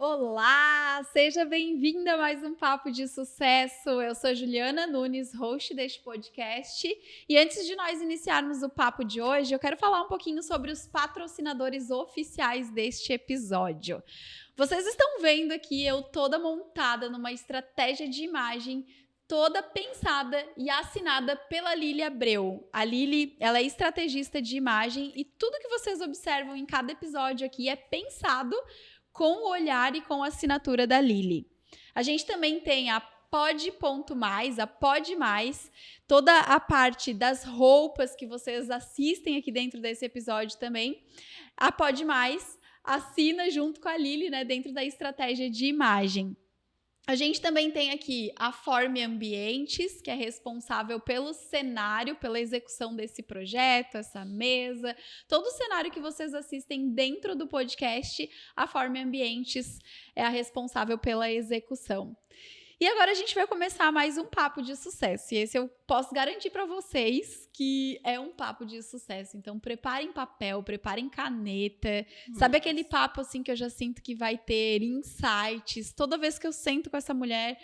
Olá, seja bem-vinda a mais um Papo de Sucesso. Eu sou Juliana Nunes, host deste podcast. E antes de nós iniciarmos o papo de hoje, eu quero falar um pouquinho sobre os patrocinadores oficiais deste episódio. Vocês estão vendo aqui eu toda montada numa estratégia de imagem toda pensada e assinada pela Lili Abreu. A Lili, ela é estrategista de imagem e tudo que vocês observam em cada episódio aqui é pensado com o olhar e com a assinatura da Lili. A gente também tem a Pod.mais, a Pod Mais, toda a parte das roupas que vocês assistem aqui dentro desse episódio também. A Pod Mais assina junto com a Lili, né, dentro da estratégia de imagem. A gente também tem aqui a Forme Ambientes, que é responsável pelo cenário, pela execução desse projeto, essa mesa, todo o cenário que vocês assistem dentro do podcast, a Forme Ambientes é a responsável pela execução. E agora a gente vai começar mais um papo de sucesso. E esse eu posso garantir para vocês que é um papo de sucesso. Então, preparem papel, preparem caneta. Sabe aquele papo assim que eu já sinto que vai ter insights? Toda vez que eu sento com essa mulher,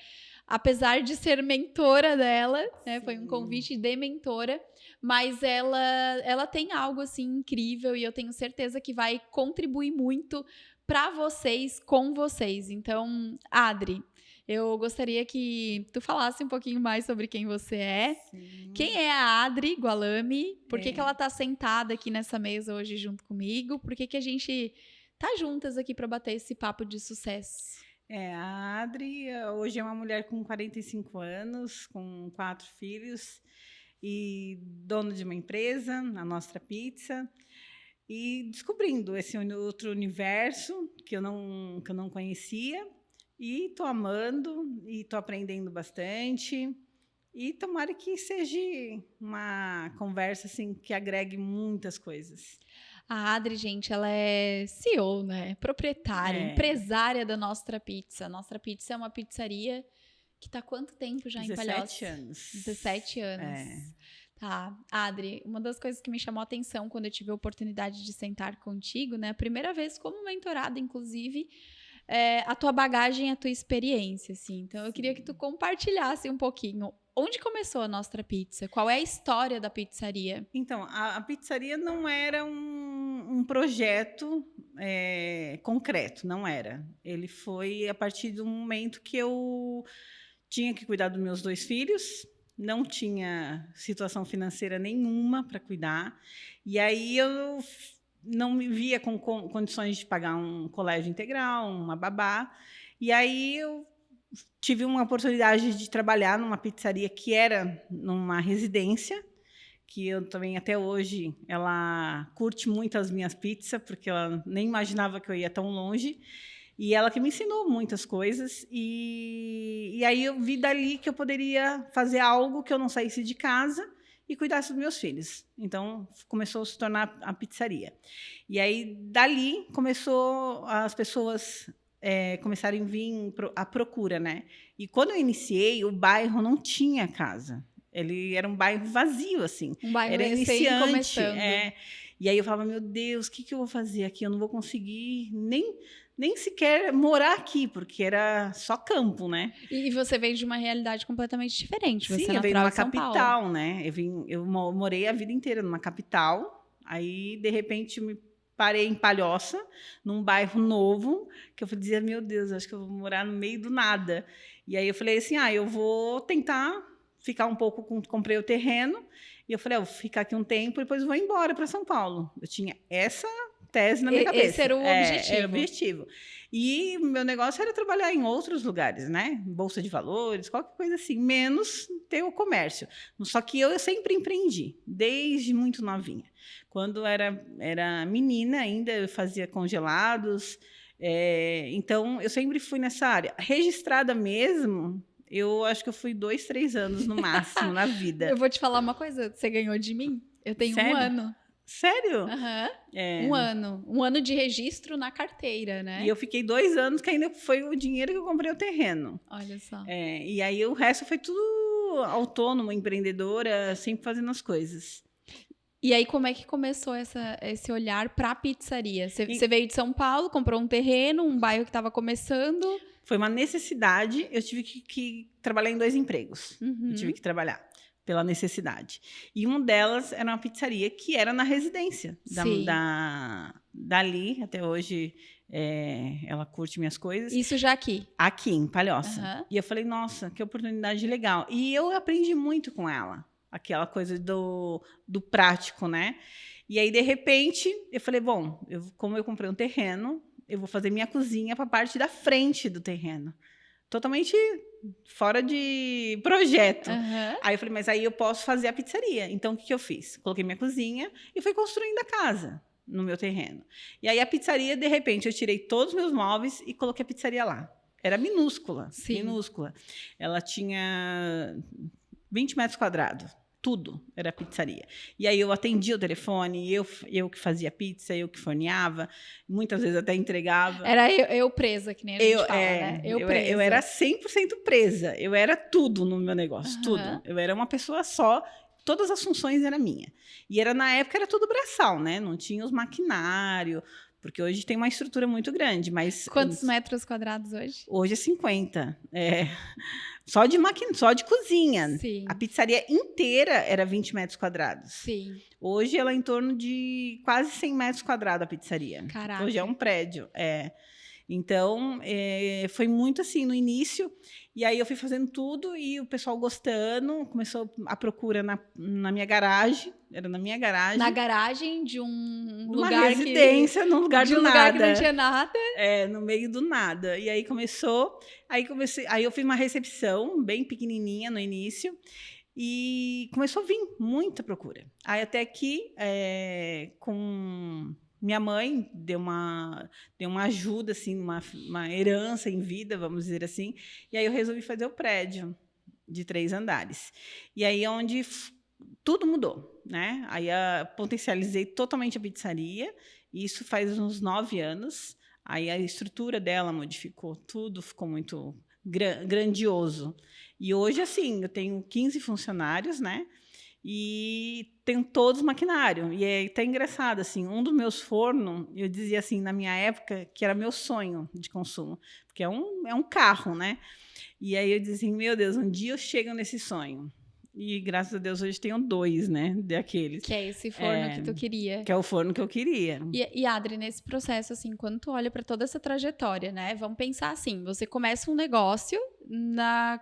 apesar de ser mentora dela, né, foi um convite de mentora, mas ela tem algo assim incrível e eu tenho certeza que vai contribuir muito para vocês, com vocês. Então, Adri, eu gostaria que tu falasse um pouquinho mais sobre quem você é. Sim. Quem é a Adri Gualami? Por que ela tá sentada aqui nessa mesa hoje junto comigo? Por que a gente tá juntas aqui para bater esse papo de sucesso? A Adri hoje é uma mulher com 45 anos, com 4 filhos e dona de uma empresa, a Nostra Pizza, e descobrindo esse outro universo que eu não conhecia. E estou amando, e estou aprendendo bastante. E tomara que seja uma conversa assim, que agregue muitas coisas. A Adri, gente, ela é CEO, né? Proprietária, empresária da Nostra Pizza. A Nostra Pizza é uma pizzaria que está há quanto tempo já em Palhoça? 17 anos. 17 anos. Tá, Adri, uma das coisas que me chamou a atenção quando eu tive a oportunidade de sentar contigo, né? A primeira vez como mentorada, inclusive, a tua bagagem, a tua experiência, assim. Então, eu queria que tu compartilhasse um pouquinho. Onde começou a Nostra Pizza? Qual é a história da pizzaria? Então, a pizzaria não era um projeto concreto, não era. Ele foi a partir do momento que eu tinha que cuidar dos meus 2 filhos, não tinha situação financeira nenhuma para cuidar, e aí eu não me via com condições de pagar um colégio integral, uma babá. E aí eu tive uma oportunidade de trabalhar numa pizzaria que era numa residência, que eu também até hoje, ela curte muito as minhas pizzas, porque ela nem imaginava que eu ia tão longe. E ela que me ensinou muitas coisas. E aí eu vi dali que eu poderia fazer algo que eu não saísse de casa e cuidasse dos meus filhos. Então, começou a se tornar a pizzaria. E aí, dali, começou as pessoas começaram a vir à procura, né? E quando eu iniciei, o bairro não tinha casa. Ele era um bairro vazio, assim. Um bairro era iniciante. Começando. E aí eu falava, meu Deus, o que eu vou fazer aqui? Eu não vou conseguir nem sequer morar aqui, porque era só campo, né? E você veio de uma realidade completamente diferente. Você Sim, eu venho de uma capital, né? Eu morei a vida inteira numa capital, aí, de repente, me parei em Palhoça, num bairro novo, que eu dizia, meu Deus, acho que eu vou morar no meio do nada. E aí eu falei assim, eu vou tentar ficar um pouco, comprei o terreno, e eu falei, eu vou ficar aqui um tempo, e depois vou embora para São Paulo. Eu tinha essa tese na minha cabeça. Esse era o objetivo. Era o objetivo. E meu negócio era trabalhar em outros lugares, né? Bolsa de valores, qualquer coisa assim, menos ter o comércio. Só que eu sempre empreendi, desde muito novinha. Quando era menina ainda, eu fazia congelados. Então, eu sempre fui nessa área. Registrada mesmo, eu acho que eu fui 2, 3 anos no máximo na vida. Eu vou te falar uma coisa, você ganhou de mim? Eu tenho Sério? 1 ano. Sério? Uhum. 1 ano. 1 ano de registro na carteira, né? E eu fiquei 2 anos, que ainda foi o dinheiro que eu comprei o terreno. Olha só. E aí o resto foi tudo autônomo, empreendedora, sempre fazendo as coisas. E aí, como é que começou esse olhar para a pizzaria? Você veio de São Paulo, comprou um terreno, um bairro que estava começando. Foi uma necessidade, eu tive que trabalhar em 2 empregos. Eu tive que trabalhar pela necessidade. E uma delas era uma pizzaria que era na residência dali, até hoje ela curte minhas coisas. Isso já aqui? Aqui, em Palhoça. E eu falei, nossa, que oportunidade legal. E eu aprendi muito com ela, aquela coisa do prático, né? E aí, de repente, eu falei, bom, como eu comprei um terreno, eu vou fazer minha cozinha para a parte da frente do terreno. Totalmente fora de projeto. Aí eu falei, mas aí eu posso fazer a pizzaria. Então, o que eu fiz? Coloquei minha cozinha e fui construindo a casa no meu terreno. E aí a pizzaria, de repente, eu tirei todos os meus móveis e coloquei a pizzaria lá. Era minúscula, minúscula. Ela tinha 20 metros quadrados. Tudo era pizzaria. E aí eu atendia o telefone, eu que fazia pizza, eu que forneava, muitas vezes até entregava. Era eu presa, que nem a gente fala, né? Eu era 100% presa. Eu era tudo no meu negócio, tudo. Eu era uma pessoa só, todas as funções eram minhas. E na época era tudo braçal, né? Não tinha os maquinários, porque hoje tem uma estrutura muito grande, mas... Quantos metros quadrados hoje? Hoje é 50. Só de cozinha. Sim. A pizzaria inteira era 20 metros quadrados. Sim. Hoje ela é em torno de quase 100 metros quadrados a pizzaria. Caraca. Hoje é um prédio. Então, foi muito assim no início. E aí eu fui fazendo tudo e o pessoal gostando. Começou a procura na minha garagem. Era na minha garagem. Na garagem de uma lugar residência, num lugar de do lugar nada. Que não tinha nada. No meio do nada. E aí aí eu fiz uma recepção bem pequenininha no início. E começou a vir muita procura. Aí até que, com minha mãe, deu uma ajuda, assim, uma herança em vida, vamos dizer assim. E aí eu resolvi fazer o prédio de 3 andares. E aí é onde tudo mudou, né? Aí potencializei totalmente a pizzaria. Isso faz uns 9 anos. Aí a estrutura dela modificou, tudo ficou muito grandioso. E hoje, assim, eu tenho 15 funcionários, né? E tenho todos maquinário. E é até engraçado, assim, um dos meus fornos, eu dizia assim, na minha época, que era meu sonho de consumo, porque é um carro, né? E aí eu dizia assim, meu Deus, um dia eu chego nesse sonho. E graças a Deus hoje tenho 2, né, daqueles. Que é esse forno que tu queria. Que é o forno que eu queria. E Adri, nesse processo, assim, quando tu olha para toda essa trajetória, né, vamos pensar assim, você começa um negócio na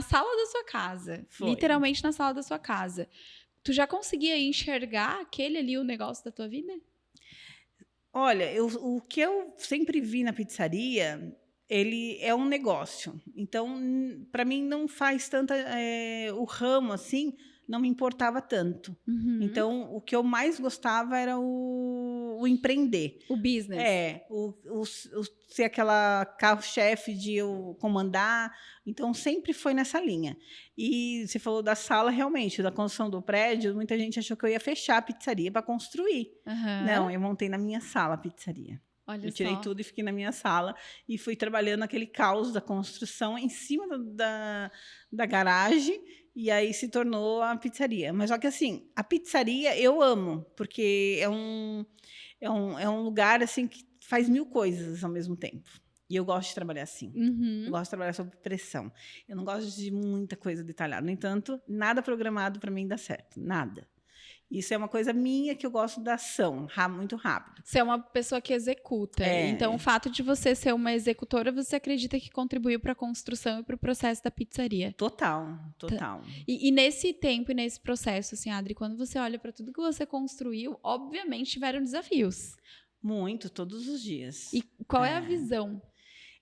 sala da sua casa. Foi. Literalmente na sala da sua casa. Tu já conseguia enxergar aquele ali o negócio da tua vida? Olha, o que eu sempre vi na pizzaria... ele é um negócio. Então, para mim, não faz tanta... o ramo, assim, não me importava tanto. Então, o que eu mais gostava era o empreender. O business. Ser aquela carro-chefe de eu comandar. Então, sempre foi nessa linha. E você falou da sala, realmente, da construção do prédio, muita gente achou que eu ia fechar a pizzaria para construir. Não, eu montei na minha sala a pizzaria. Olha eu tirei só. tudo e fiquei na minha sala e fui trabalhando aquele caos da construção em cima da garagem e aí se tornou a pizzaria. Mas só que assim, a pizzaria eu amo, porque é um lugar assim que faz 1000 coisas ao mesmo tempo. E eu gosto de trabalhar assim. Eu gosto de trabalhar sob pressão. Eu não gosto de muita coisa detalhada. No entanto, nada programado para mim dá certo. Nada. Isso é uma coisa minha que eu gosto da ação, muito rápido. Você é uma pessoa que executa. Então, o fato de você ser uma executora, você acredita que contribuiu para a construção e para o processo da pizzaria? Total. E nesse tempo e nesse processo, assim, Adri, quando você olha para tudo que você construiu, obviamente tiveram desafios. Muito, todos os dias. E qual é a visão?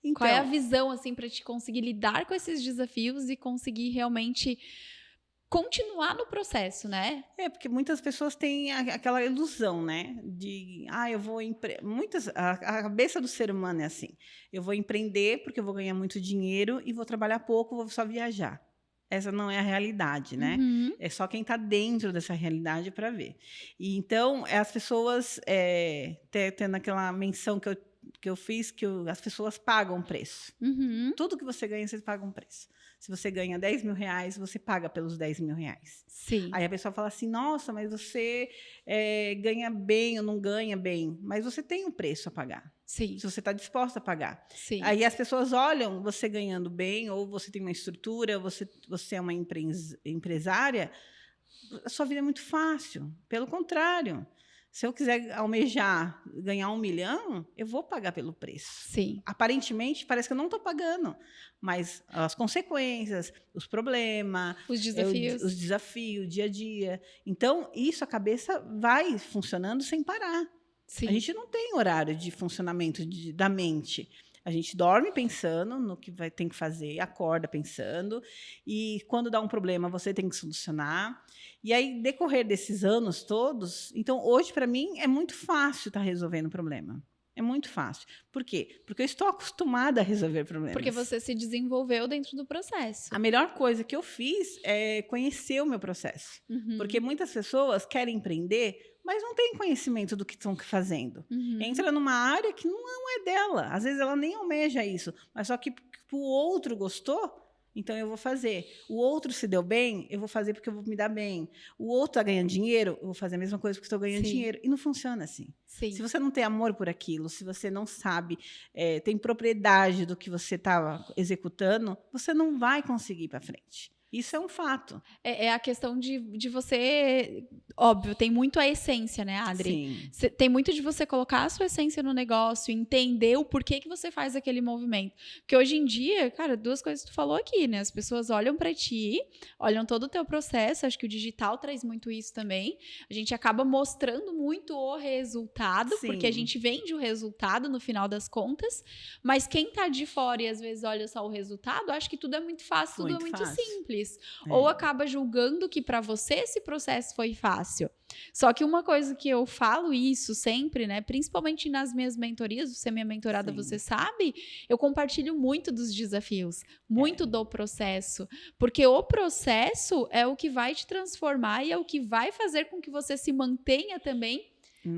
Então, qual é a visão, assim, para te conseguir lidar com esses desafios e conseguir realmente... continuar no processo, né? Porque muitas pessoas têm aquela ilusão, né? De, eu vou... A cabeça do ser humano é assim. Eu vou empreender porque eu vou ganhar muito dinheiro e vou trabalhar pouco, vou só viajar. Essa não é a realidade, né? É só quem está dentro dessa realidade para ver. E então, as pessoas, tendo aquela menção que eu fiz, as pessoas pagam preço. Tudo que você ganha, vocês pagam preço. Se você ganha 10 mil reais, você paga pelos 10 mil reais. Sim. Aí a pessoa fala assim, nossa, mas você ganha bem ou não ganha bem. Mas você tem um preço a pagar. Sim. Se você está disposta a pagar. Sim. Aí as pessoas olham você ganhando bem, ou você tem uma estrutura, você é uma empresária, a sua vida é muito fácil. Pelo contrário, se eu quiser almejar ganhar 1 milhão, eu vou pagar pelo preço. Sim. Aparentemente, parece que eu não estou pagando, mas as consequências, os problemas, Os desafios. os desafios, o dia a dia. Então, isso, a cabeça vai funcionando sem parar. Sim. A gente não tem horário de funcionamento da mente. A gente dorme pensando no que tem que fazer, acorda pensando, e quando dá um problema, você tem que solucionar. E aí, decorrer desses anos todos, então, hoje, para mim, é muito fácil estar resolvendo o problema. É muito fácil. Por quê? Porque eu estou acostumada a resolver problemas. Porque você se desenvolveu dentro do processo. A melhor coisa que eu fiz é conhecer o meu processo. Uhum. Porque muitas pessoas querem empreender, mas não têm conhecimento do que estão fazendo. Uhum. Entra numa área que não é dela. Às vezes ela nem almeja isso, mas só que o outro gostou, então eu vou fazer. O outro se deu bem, eu vou fazer porque eu vou me dar bem. O outro está ganhando dinheiro, eu vou fazer a mesma coisa porque estou ganhando Sim. dinheiro. E não funciona assim. Sim. Se você não tem amor por aquilo, se você não sabe, tem propriedade do que você está executando, você não vai conseguir ir para frente. Isso é um fato. É a questão de você... Óbvio, tem muito a essência, né, Adri? Sim. Tem muito de você colocar a sua essência no negócio, entender o porquê que você faz aquele movimento. Porque hoje em dia, cara, 2 coisas que tu falou aqui, né? As pessoas olham pra ti, olham todo o teu processo, acho que o digital traz muito isso também. A gente acaba mostrando muito o resultado, Sim. porque a gente vende o resultado no final das contas, mas quem tá de fora e às vezes olha só o resultado, acha que tudo é muito fácil, tudo é muito fácil. simples. Ou acaba julgando que para você esse processo foi fácil. Só que uma coisa que eu falo isso sempre, né, principalmente nas minhas mentorias, você é minha mentorada, Sim. você sabe, eu compartilho muito dos desafios, muito do processo, porque o processo é o que vai te transformar e é o que vai fazer com que você se mantenha também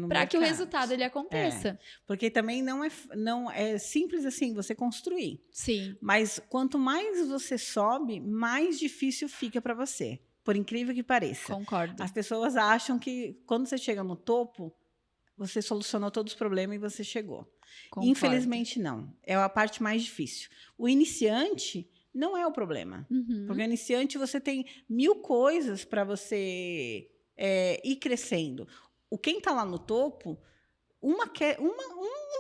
para que o resultado ele aconteça. Porque também não é simples assim você construir. Sim. Mas quanto mais você sobe, mais difícil fica para você. Por incrível que pareça. Concordo. As pessoas acham que quando você chega no topo, você solucionou todos os problemas e você chegou. Concordo. Infelizmente, não. É a parte mais difícil. O iniciante não é o problema. Uhum. Porque o iniciante, você tem 1000 coisas para você ir crescendo. Quem está lá no topo, um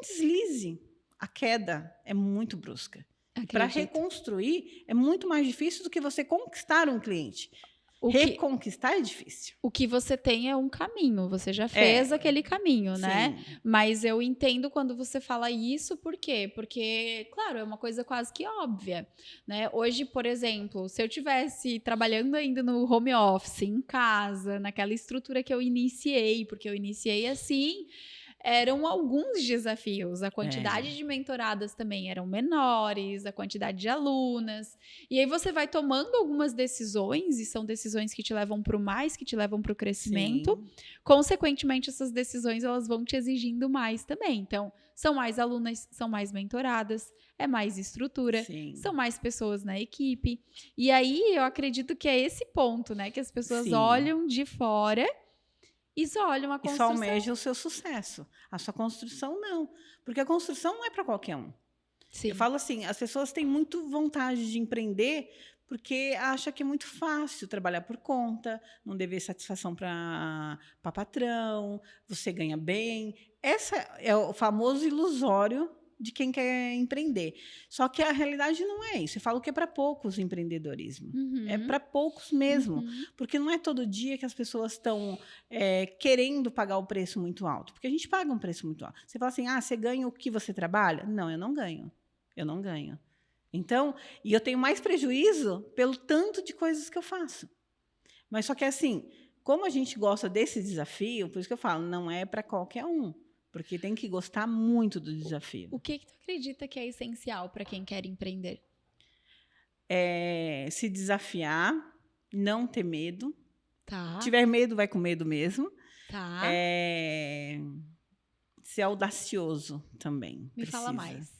deslize, a queda é muito brusca. Para reconstruir, é muito mais difícil do que você conquistar um cliente. Reconquistar é difícil. O que você tem é um caminho, você já fez aquele caminho, né? Sim. Mas eu entendo quando você fala isso, por quê? Porque, claro, é uma coisa quase que óbvia, né? Hoje, por exemplo, se eu tivesse trabalhando ainda no home office, em casa, naquela estrutura que eu iniciei, porque eu iniciei assim, eram alguns desafios. A quantidade de mentoradas também eram menores, a quantidade de alunas. E aí você vai tomando algumas decisões, e são decisões que te levam para o mais, que te levam para o crescimento. Sim. Consequentemente, essas decisões elas vão te exigindo mais também. Então, são mais alunas, são mais mentoradas, é mais estrutura, Sim. são mais pessoas na equipe. E aí, eu acredito que é esse ponto, né? Que as pessoas Sim. olham de fora e só olham a construção. E só almeja o seu sucesso. A sua construção, não. Porque a construção não é para qualquer um. Sim. Eu falo assim, as pessoas têm muito vontade de empreender porque acham que é muito fácil trabalhar por conta, não dever satisfação para patrão, você ganha bem. Esse é o famoso ilusório de quem quer empreender. Só que a realidade não é isso. Eu falo que é para poucos o empreendedorismo. Uhum. É para poucos mesmo. Uhum. Porque não é todo dia que as pessoas estão querendo pagar o preço muito alto. Porque a gente paga um preço muito alto. Você fala assim, você ganha o que você trabalha? Não, eu não ganho. Eu não ganho. Então, e eu tenho mais prejuízo pelo tanto de coisas que eu faço. Mas só que assim, como a gente gosta desse desafio, por isso que eu falo, não é para qualquer um. Porque tem que gostar muito do desafio. O que tu acredita que é essencial para quem quer empreender? Se desafiar, não ter medo. Tá. Se tiver medo, vai com medo mesmo. Tá. Ser audacioso também. Me fala mais.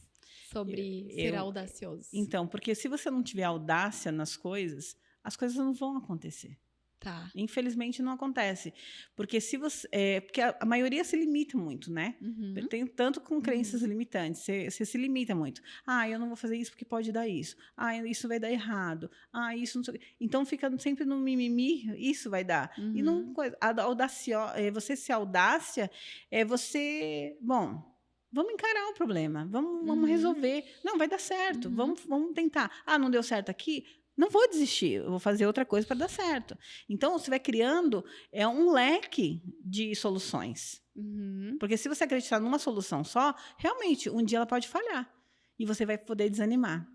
sobre ser audacioso? Então, porque se você não tiver audácia nas coisas, as coisas não vão acontecer. Tá. Infelizmente não acontece. Porque se você. Porque a maioria se limita muito, né? Uhum. Tem tanto com crenças limitantes. Você se limita muito. Ah, eu não vou fazer isso porque pode dar isso. Ah, isso vai dar errado. Ah, isso não sei o quê. Então fica sempre no mimimi, isso vai dar. E não, você ser audácia é você. Bom. Vamos encarar o problema, vamos resolver. Não, vai dar certo, vamos tentar. Ah, não deu certo aqui? Não vou desistir, eu vou fazer outra coisa para dar certo. Então, você vai criando um leque de soluções. Porque se você acreditar numa solução só, realmente, um dia ela pode falhar. E você vai poder desanimar.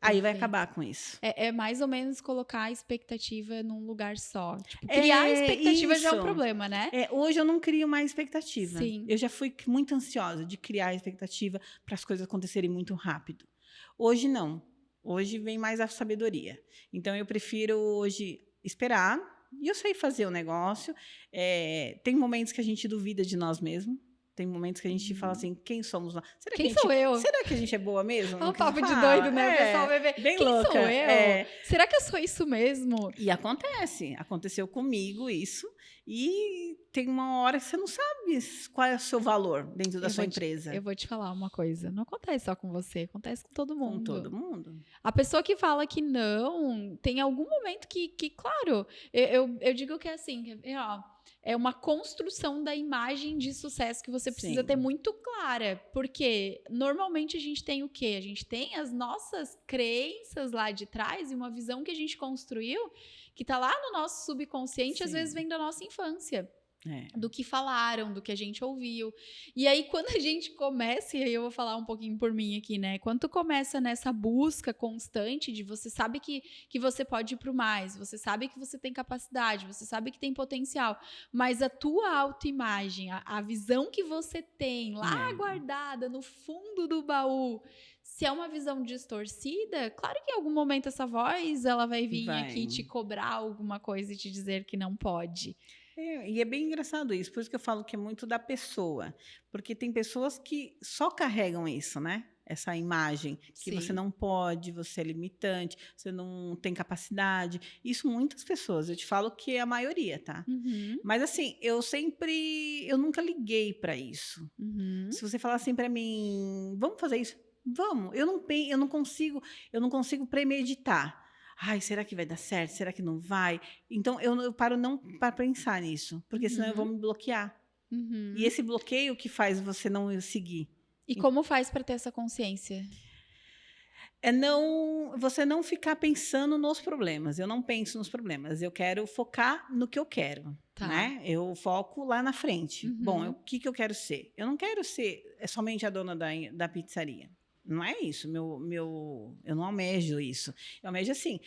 Aí vai acabar com isso. É mais ou menos colocar a expectativa num lugar só. Tipo, criar a expectativa já é um problema, né? Hoje eu não crio mais expectativa. Sim. Eu já fui muito ansiosa de criar a expectativa para as coisas acontecerem muito rápido. Hoje não. Hoje vem mais a sabedoria. Então, eu prefiro hoje esperar. E eu sei fazer o negócio. Tem momentos que a gente duvida de nós mesmos. Tem momentos que a gente fala assim, quem somos nós? Quem sou eu? Será que a gente é boa mesmo? É um papo de doido, né? O pessoal vai ver. Bem quem louca. sou eu? Será que eu sou isso mesmo? E acontece. Aconteceu comigo isso. E tem uma hora que você não sabe qual é o seu valor dentro da sua empresa. Eu vou te falar uma coisa. Não acontece só com você, acontece com todo mundo. Com todo mundo. A pessoa que fala que não, tem algum momento que claro, eu digo que é assim, é uma construção da imagem de sucesso que você precisa ter muito clara. Porque normalmente a gente tem o quê? A gente tem as nossas crenças lá de trás e uma visão que a gente construiu que está lá no nosso subconsciente, às vezes vem da nossa infância. Do que falaram, do que a gente ouviu. E aí, quando a gente começa, e aí eu vou falar um pouquinho por mim aqui, né? Quando tu começa nessa busca constante de você sabe que você pode ir pro mais, você sabe que você tem capacidade, você sabe que tem potencial, mas a tua autoimagem, a visão que você tem lá guardada no fundo do baú, se é uma visão distorcida, claro que em algum momento essa voz ela vai vir aqui te cobrar alguma coisa e te dizer que não pode. E é bem engraçado isso, por isso que eu falo que é muito da pessoa, porque tem pessoas que só carregam isso, né? Essa imagem, que você não pode, você é limitante, você não tem capacidade. Isso muitas pessoas, eu te falo que é a maioria, tá? Mas assim, eu nunca liguei para isso. Se você falar assim para mim, vamos fazer isso? Vamos. Eu não consigo premeditar. Ai, será que vai dar certo? Será que não vai? Então, eu paro não para pensar nisso, porque senão eu vou me bloquear. E esse bloqueio que faz você não seguir. E como faz para ter essa consciência? Você não ficar pensando nos problemas. Eu não penso nos problemas. Eu quero focar no que eu quero. Né? Eu foco lá na frente. Bom, o que eu quero ser? Eu não quero ser somente a dona da pizzaria. Não é isso, eu não almejo isso. Eu almejo assim,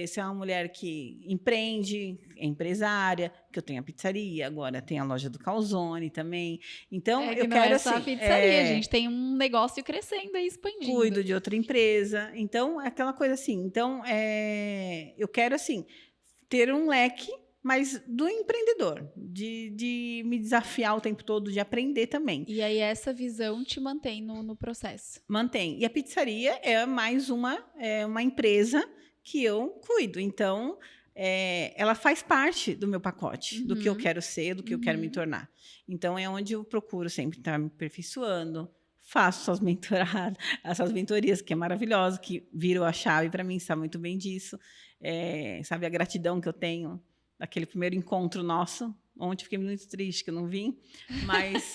ser uma mulher que empreende, é empresária, que eu tenho a pizzaria, agora tem a loja do Calzone também. Então, eu quero assim... Não é só a pizzaria, a gente tem um negócio crescendo e expandindo. Cuido de outra empresa. Então, é aquela coisa assim. Então, eu quero assim, ter um leque, mas do empreendedor, de me desafiar o tempo todo, de aprender também. E aí essa visão te mantém no processo? Mantém. E a pizzaria é mais uma empresa que eu cuido. Então, ela faz parte do meu pacote, do que eu quero ser, do que eu quero me tornar. Então, é onde eu procuro sempre estar me aperfeiçoando, faço suas mentoradas, essas mentorias, que é maravilhosa, que viram a chave para mim, sabe muito bem disso. Sabe a gratidão que eu tenho daquele primeiro encontro nosso. Ontem fiquei muito triste que eu não vim, mas...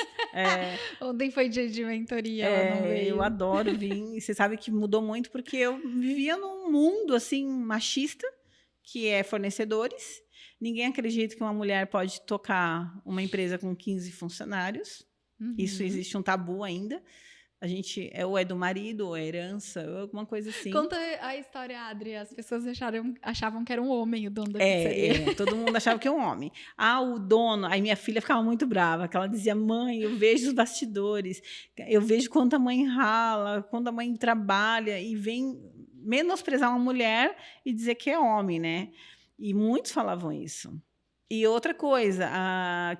Ontem foi dia de mentoria, ela não veio. Eu adoro vir, e você sabe que mudou muito, porque eu vivia num mundo, assim, machista, que é fornecedores. Ninguém acredita que uma mulher pode tocar uma empresa com 15 funcionários. Isso existe um tabu ainda. A gente ou é do marido, ou é herança, ou alguma coisa assim. Conta a história, Adri. As pessoas achavam que era um homem o dono da pizzaria. Todo mundo achava que era um homem. O dono... Aí minha filha ficava muito brava, que ela dizia, mãe, eu vejo os bastidores, eu vejo quanto a mãe rala, quanto a mãe trabalha, e vem menosprezar uma mulher e dizer que é homem, né? E muitos falavam isso. E outra coisa,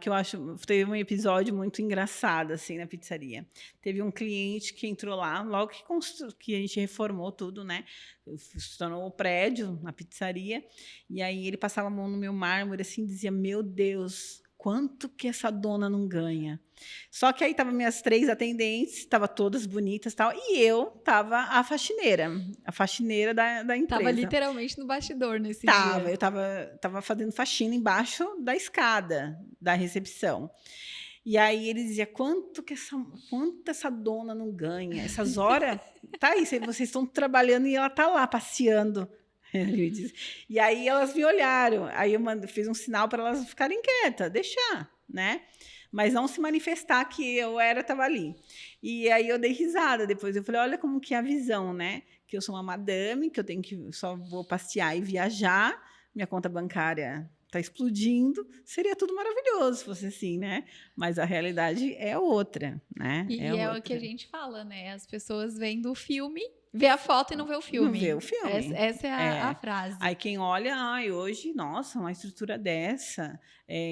que eu acho, teve um episódio muito engraçado assim na pizzaria. Teve um cliente que entrou lá, logo que a gente reformou tudo, né? Se tornou o prédio, a pizzaria. E aí ele passava a mão no meu mármore assim, e dizia: "Meu Deus, quanto que essa dona não ganha?" Só que aí estavam minhas 3 atendentes, estavam todas bonitas e tal, e eu estava a faxineira da empresa. Tava literalmente no bastidor nesse Tava, dia. eu tava fazendo faxina embaixo da escada da recepção. E aí ele dizia: quanto essa dona não ganha? Essas horas, tá aí, vocês estão trabalhando e ela tá lá passeando. Ele disse. E aí elas me olharam, aí eu fiz um sinal para elas ficarem quietas, deixar, né? Mas não se manifestar que eu estava ali. E aí eu dei risada depois. Eu falei: olha como que é a visão, né? Que eu sou uma madame, que só vou passear e viajar, minha conta bancária está explodindo. Seria tudo maravilhoso se fosse assim, né? Mas a realidade é outra, né? E é o que a gente fala, né? As pessoas veem do filme, vê a foto e não vê o filme. Não vê o filme. Essa é a frase. Aí quem olha, hoje, nossa, uma estrutura dessa.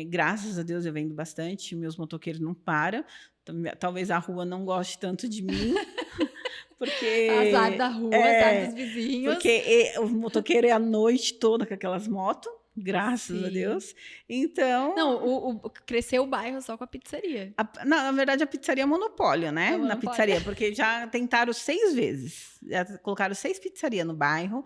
Graças a Deus eu vendo bastante, meus motoqueiros não param. Talvez a rua não goste tanto de mim. Porque azar da rua, azar dos vizinhos. Porque o motoqueiro é a noite toda com aquelas motos, graças a Deus. Então. Não, cresceu o bairro só com a pizzaria. Na verdade, a pizzaria é monopólio, né? monopólio. Na pizzaria, porque já tentaram 6 vezes. Já colocaram 6 pizzarias no bairro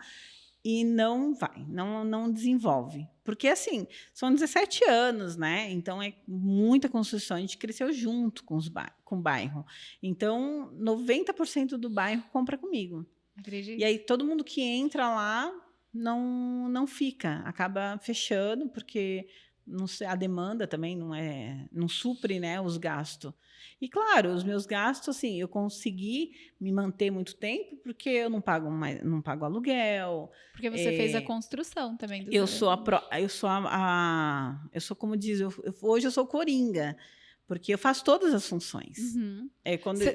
e não vai, não desenvolve. Porque, assim, são 17 anos, né? Então, é muita construção. A gente cresceu junto com o bairro. Então, 90% do bairro compra comigo. Acredito. E aí, todo mundo que entra lá não fica. Acaba fechando, porque não sei, a demanda também não supre, né, os gastos. E, claro, os meus gastos, assim, eu consegui me manter muito tempo, porque eu não pago aluguel. Porque você fez a construção também do eu sou como diz, hoje eu sou coringa, porque eu faço todas as funções.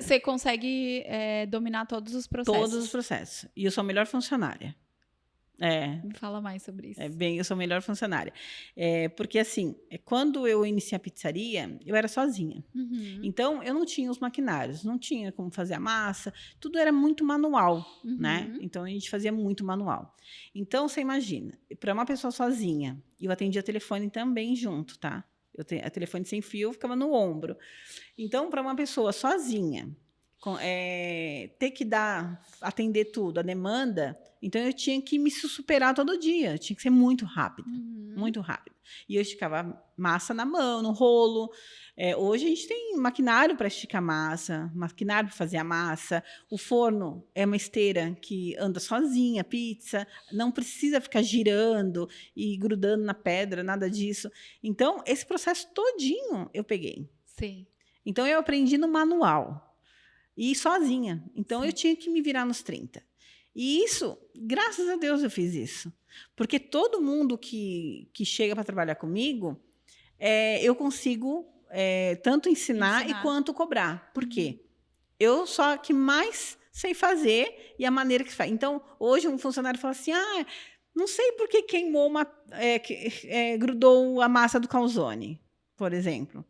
Você consegue dominar todos os processos? Todos os processos. E eu sou a melhor funcionária. Me fala mais sobre isso. Eu sou a melhor funcionária. Porque, assim, quando eu iniciei a pizzaria, eu era sozinha. Então, eu não tinha os maquinários, não tinha como fazer a massa, tudo era muito manual, né? Então, a gente fazia muito manual. Então, você imagina, para uma pessoa sozinha, eu atendia telefone também junto, tá? A telefone sem fio ficava no ombro. Então, para uma pessoa sozinha, ter que atender tudo, a demanda, então eu tinha que me superar todo dia, tinha que ser muito rápida, muito rápida. E eu esticava massa na mão, no rolo. Hoje a gente tem maquinário para esticar massa, maquinário para fazer a massa. O forno é uma esteira que anda sozinha, pizza, não precisa ficar girando e grudando na pedra, nada disso. Então, esse processo todinho eu peguei. Sim. Então, eu aprendi no manual. E sozinha. Então, eu tinha que me virar nos 30. E isso, graças a Deus eu fiz isso. Porque todo mundo que chega para trabalhar comigo, eu consigo tanto ensinar e quanto cobrar. Por quê? Eu só que mais sei fazer e a maneira que se faz. Então, hoje um funcionário fala assim, não sei por que queimou grudou a massa do calzone, por exemplo.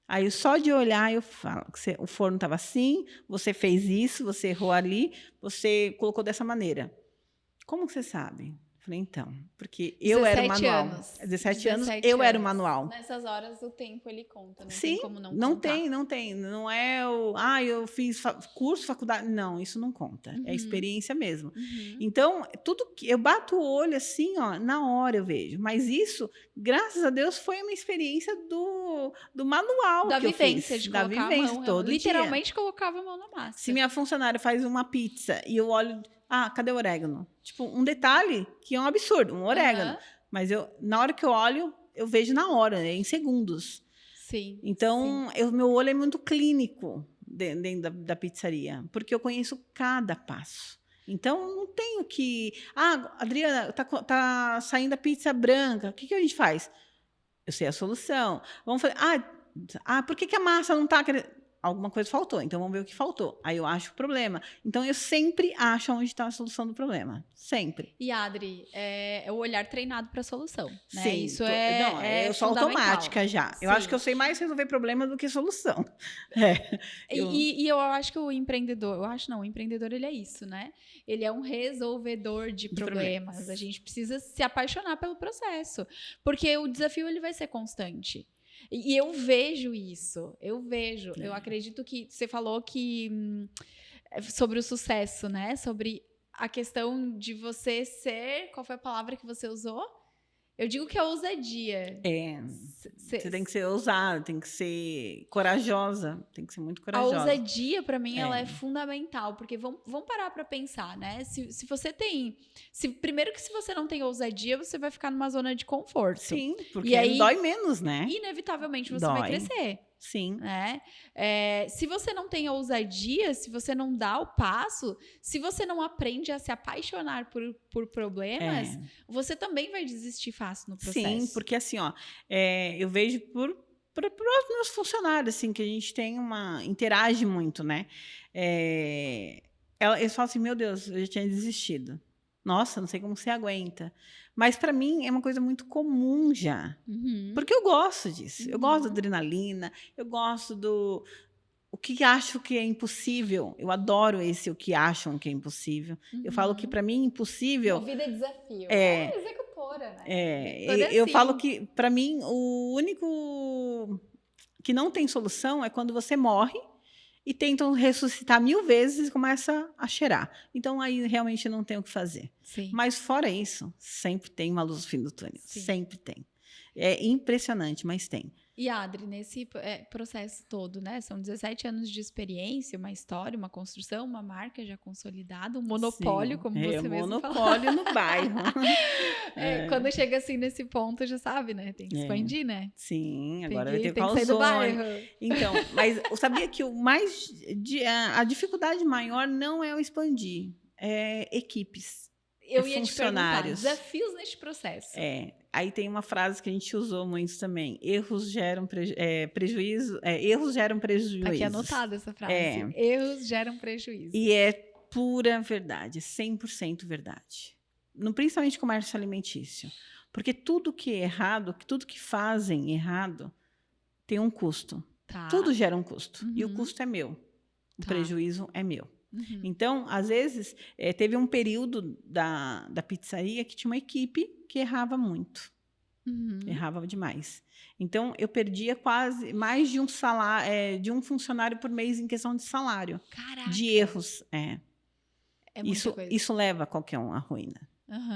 Aí, só de olhar, eu falo que o forno estava assim, você fez isso, você errou ali, você colocou dessa maneira. Como que você sabe? Falei, então, porque eu era o manual. 17 anos, eu era o manual. Nessas horas, o tempo, ele conta. Não Sim, tem como não contar. Não tem. Não é eu fiz curso, faculdade. Não, isso não conta. É experiência mesmo. Então, tudo que eu bato o olho assim, na hora eu vejo. Mas isso, graças a Deus, foi uma experiência do manual da que vivência, eu fiz. de Da colocar vivência, a mão. todo Literalmente dia. colocava a mão na massa. Se minha funcionária faz uma pizza e eu olho... cadê o orégano? Tipo, um detalhe que é um absurdo, um orégano. Mas na hora que eu olho, eu vejo na hora, em segundos. Sim. Então, meu olho é muito clínico dentro da pizzaria, porque eu conheço cada passo. Então, não tenho que... Adriana, tá saindo a pizza branca, o que a gente faz? Eu sei a solução. Vamos fazer... por que a massa não está... alguma coisa faltou, então vamos ver o que faltou. Aí eu acho o problema. Então eu sempre acho onde está a solução do problema. Sempre. E Adri, é o olhar treinado para a solução, né? Sim. Isso Não, eu sou fundamental. automática já. Eu acho que eu sei mais resolver problema do que solução. E eu acho que o empreendedor, o empreendedor ele é isso, né? Ele é um resolvedor de problemas. A gente precisa se apaixonar pelo processo, porque o desafio ele vai ser constante. E eu vejo isso, eu acredito que você falou que sobre o sucesso, né? Sobre a questão de você ser, qual foi a palavra que você usou? Eu digo que é ousadia. Você tem que ser ousada, tem que ser corajosa, tem que ser muito corajosa. A ousadia, para mim, ela é fundamental, porque vamos parar para pensar, né? Se você tem... primeiro que se você não tem ousadia, você vai ficar numa zona de conforto. Sim, porque aí dói menos, né? Inevitavelmente você vai crescer. Sim. Né? Se você não tem ousadia, se você não dá o passo, se você não aprende a se apaixonar por problemas, você também vai desistir fácil no processo. Sim, porque assim, eu vejo por os meus funcionários, assim, que a gente tem interage muito, né? Eles falam assim, meu Deus, eu já tinha desistido. Nossa, não sei como você aguenta. Mas para mim é uma coisa muito comum já. Porque eu gosto disso. Eu gosto da adrenalina, eu gosto do o que acho que é impossível. Eu adoro o que acham que é impossível. Eu falo que para mim impossível... A vida é desafio. É executora, né? Eu falo que para mim o único que não tem solução é quando você morre e tentam ressuscitar 1000 vezes e começa a cheirar. Então, aí realmente não tem o que fazer. Sim. Mas, fora isso, sempre tem uma luz no fim do túnel. Sim. Sempre tem. É impressionante, mas tem. E, Adri, nesse processo todo, né? São 17 anos de experiência, uma história, uma construção, uma marca já consolidada, um monopólio, como você mesmo falou. Monopólio no bairro. Quando chega assim nesse ponto, já sabe, né? Tem que expandir, né? Sim, agora vai ter que sair do bairro. Então, mas eu sabia que a dificuldade maior não é o expandir, é equipes. Eu ia te perguntar, desafios neste processo. Aí tem uma frase que a gente usou muito também. Erros geram prejuízo. Erros geram prejuízo. Tá aqui anotada essa frase. Erros geram prejuízo. E é pura verdade, 100% verdade. Principalmente comércio alimentício. Porque tudo que é errado, tudo que fazem errado, tem um custo. Tá. Tudo gera um custo. E o custo é meu. O prejuízo é meu. Então, às vezes, teve um período da pizzaria que tinha uma equipe que errava muito. Errava demais. Então, eu perdia quase mais de um salário, de um funcionário por mês em questão de salário. Caraca. De erros. Isso leva qualquer um à ruína.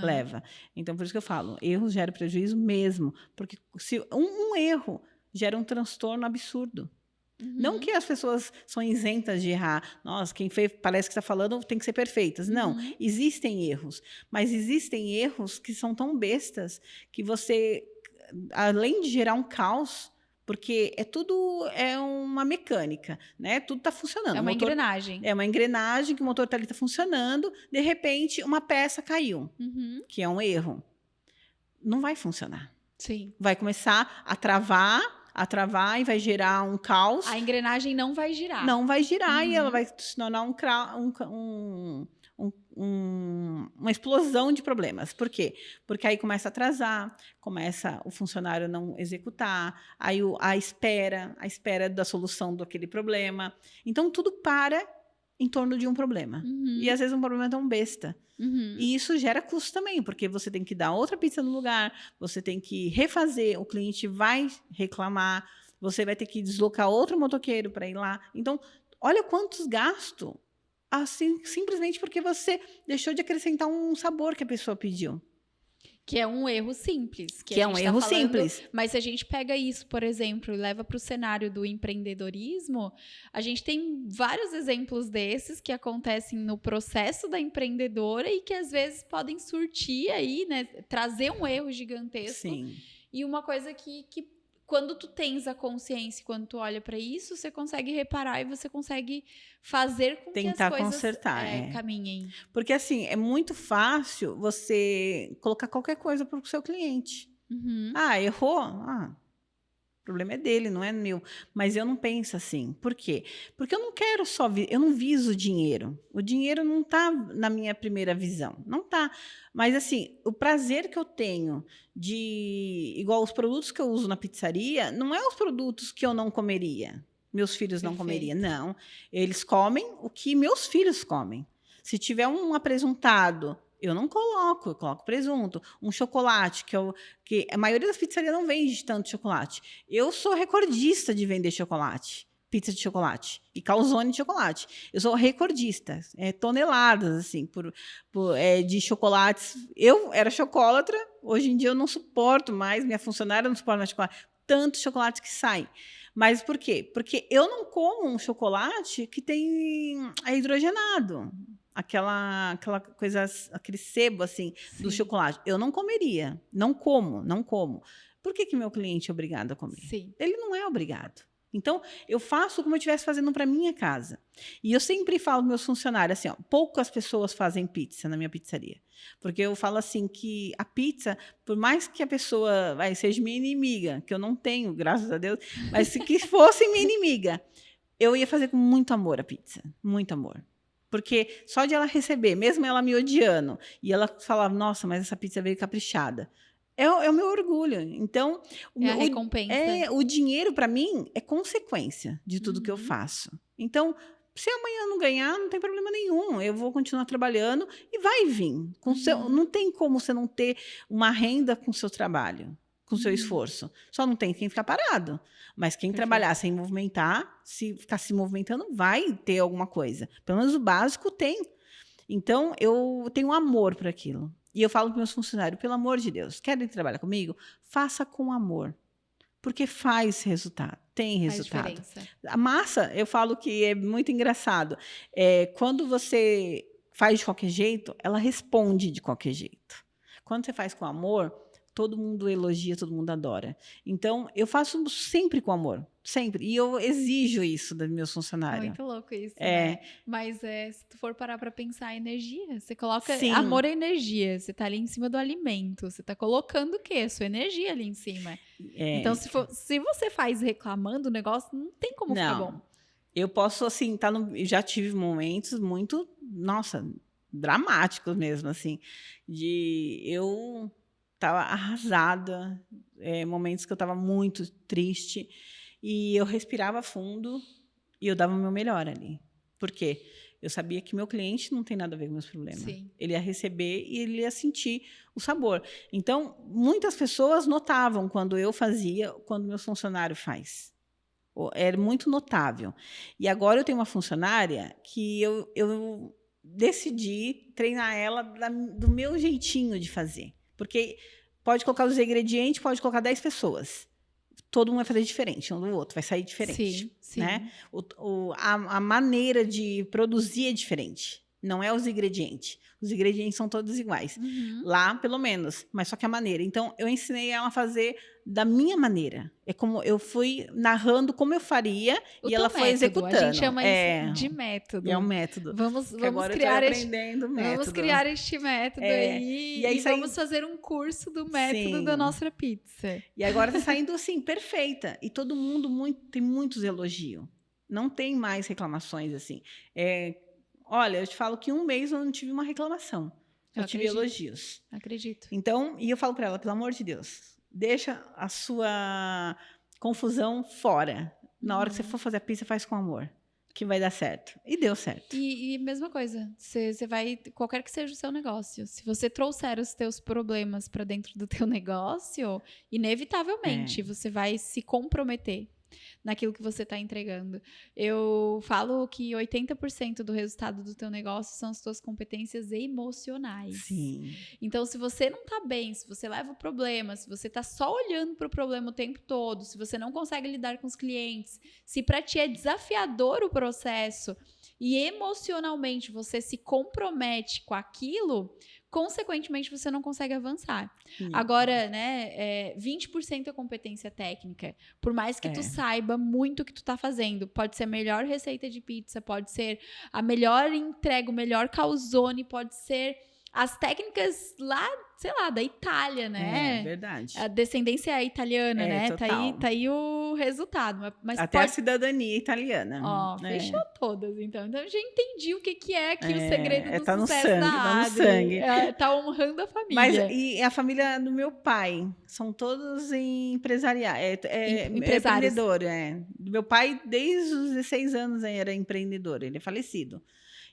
Leva. Então, por isso que eu falo, erros geram prejuízo mesmo. Porque se um erro gera um transtorno absurdo. Não que as pessoas são isentas de errar. Nossa, quem fez, parece que está falando tem que ser perfeitas. Não, existem erros. Mas existem erros que são tão bestas que você, além de gerar um caos, porque tudo é uma mecânica, né? Tudo está funcionando. É uma engrenagem. É uma engrenagem que o motor está ali, funcionando. De repente, uma peça caiu, que é um erro. Não vai funcionar. Sim. Vai começar a travar e vai gerar um caos. A engrenagem não vai girar. Não vai girar e ela vai se tornar uma explosão de problemas. Por quê? Porque aí começa a atrasar, começa o funcionário não executar, aí a espera da solução daquele problema. Então, tudo para em torno de um problema. E, às vezes, um problema é tão besta. E isso gera custo também, porque você tem que dar outra pizza no lugar, você tem que refazer, o cliente vai reclamar, você vai ter que deslocar outro motoqueiro para ir lá. Então, olha quantos gastos, assim, simplesmente porque você deixou de acrescentar um sabor que a pessoa pediu. Que é um erro simples. Que é um erro simples. Mas se a gente pega isso, por exemplo, e leva para o cenário do empreendedorismo, a gente tem vários exemplos desses que acontecem no processo da empreendedora e que às vezes podem surtir aí, né? Trazer um erro gigantesco. Sim. E uma coisa que quando tu tens a consciência, quando tu olha para isso, você consegue reparar e você consegue fazer com que as coisas consertar, caminhem. Porque, assim, é muito fácil você colocar qualquer coisa para o seu cliente. Errou? problema é dele, não é meu. Mas eu não penso assim. Por quê? Porque eu não quero só... eu não viso o dinheiro. O dinheiro não está na minha primeira visão. Não está. Mas, assim, o prazer que eu tenho de... Igual os produtos que eu uso na pizzaria, não é os produtos que eu não comeria. Meus filhos não comeriam. Não. Eles comem o que meus filhos comem. Se tiver um apresentado... eu não coloco, eu coloco presunto. Um chocolate, que a maioria das pizzarias não vende tanto chocolate. Eu sou recordista de vender chocolate, pizza de chocolate e calzone de chocolate. Eu sou recordista, toneladas assim, de chocolates. Eu era chocolatra, hoje em dia eu não suporto mais, minha funcionária não suporta mais chocolate. Tanto chocolate que sai. Mas por quê? Porque eu não como um chocolate que é hidrogenado. Aquela coisa, aquele sebo assim do chocolate. Eu não comeria, não como. Por que meu cliente é obrigado a comer? Sim. Ele não é obrigado. Então, eu faço como eu estivesse fazendo para minha casa. E eu sempre falo para meus funcionários assim, ó, poucas pessoas fazem pizza na minha pizzaria. Porque eu falo assim que a pizza, por mais que a pessoa seja minha inimiga, que eu não tenho, graças a Deus, mas se que fosse minha inimiga, eu ia fazer com muito amor a pizza, muito amor. Porque só de ela receber, mesmo ela me odiando, e ela falar, nossa, mas essa pizza veio caprichada, é o meu orgulho. Então, a recompensa. O dinheiro, para mim, é consequência de tudo que eu faço. Então, se amanhã não ganhar, não tem problema nenhum. Eu vou continuar trabalhando e vai vir. Não tem como você não ter uma renda com o seu trabalho, com o seu esforço. Só não tem quem ficar parado. Mas quem trabalhar sem movimentar, se ficar se movimentando, vai ter alguma coisa. Pelo menos o básico tem. Então, eu tenho amor por aquilo. E eu falo para meus funcionários, pelo amor de Deus, querem trabalhar comigo? Faça com amor. Porque faz resultado, tem resultado. Faz diferença. A massa, eu falo que é muito engraçado. Quando você faz de qualquer jeito, ela responde de qualquer jeito. Quando você faz com amor... todo mundo elogia, todo mundo adora. Então, eu faço sempre com amor, sempre. E eu exijo isso dos meus funcionários. Muito louco isso, né? Mas se tu for parar para pensar, energia. Você coloca... Sim. Amor é energia. Você tá ali em cima do alimento. Você tá colocando o quê? Sua energia ali em cima. Então, se você faz reclamando o negócio, não tem como ficar bom. Eu posso, assim, eu já tive momentos muito, nossa, dramáticos mesmo, assim, eu... estava arrasada, momentos que eu estava muito triste, e eu respirava fundo e eu dava o meu melhor ali. Por quê? Eu sabia que meu cliente não tem nada a ver com meus problemas. Sim. Ele ia receber e ele ia sentir o sabor. Então, muitas pessoas notavam quando eu fazia, quando meu funcionário faz. Era muito notável. E agora eu tenho uma funcionária que eu decidi treinar ela do meu jeitinho de fazer. Porque pode colocar os ingredientes, pode colocar 10 pessoas. Todo mundo vai fazer diferente um do outro, vai sair diferente. Sim. Né? A maneira de produzir é diferente. Não é os ingredientes. Os ingredientes são todos iguais. Lá, pelo menos. Mas só que a maneira. Então, eu ensinei ela a fazer da minha maneira. É como eu fui narrando como eu faria e ela foi executando. A gente chama isso de método. É um método. Vamos criar este método aí e vamos fazer um curso do método da nossa pizza. E agora está saindo assim, perfeita. E todo mundo tem muitos elogios. Não tem mais reclamações assim. Olha, eu te falo que um mês eu não tive uma reclamação. Eu tive elogios. Acredito. Então, e eu falo para ela, pelo amor de Deus, deixa a sua confusão fora. Na hora que você for fazer a pizza, faz com amor, que vai dar certo. E deu certo. E mesma coisa, você vai, qualquer que seja o seu negócio, se você trouxer os teus problemas para dentro do teu negócio, inevitavelmente você vai se comprometer naquilo que você está entregando. Eu falo que 80% do resultado do teu negócio são as tuas competências emocionais. Sim. Então, se você não está bem, se você leva o problema, se você está só olhando para o problema o tempo todo, se você não consegue lidar com os clientes, se para ti é desafiador o processo e emocionalmente você se compromete com aquilo, consequentemente, você não consegue avançar. Agora, né, 20% é competência técnica. Por mais que tu saiba muito o que tu tá fazendo, pode ser a melhor receita de pizza, pode ser a melhor entrega, o melhor calzone, pode ser as técnicas lá, sei lá, da Itália, né? É verdade. A descendência italiana, né? Total. Tá aí resultado. Mas Até a pode... cidadania italiana. Ó, fechou todas, então. Então, eu já entendi o que é aqui o segredo do tá no sucesso sangue, da tá no Adri. sangue. Tá honrando a família. Mas e a família do meu pai? São todos empresariais. Empreendedor. Meu pai, desde os 16 anos, era empreendedor. Ele é falecido.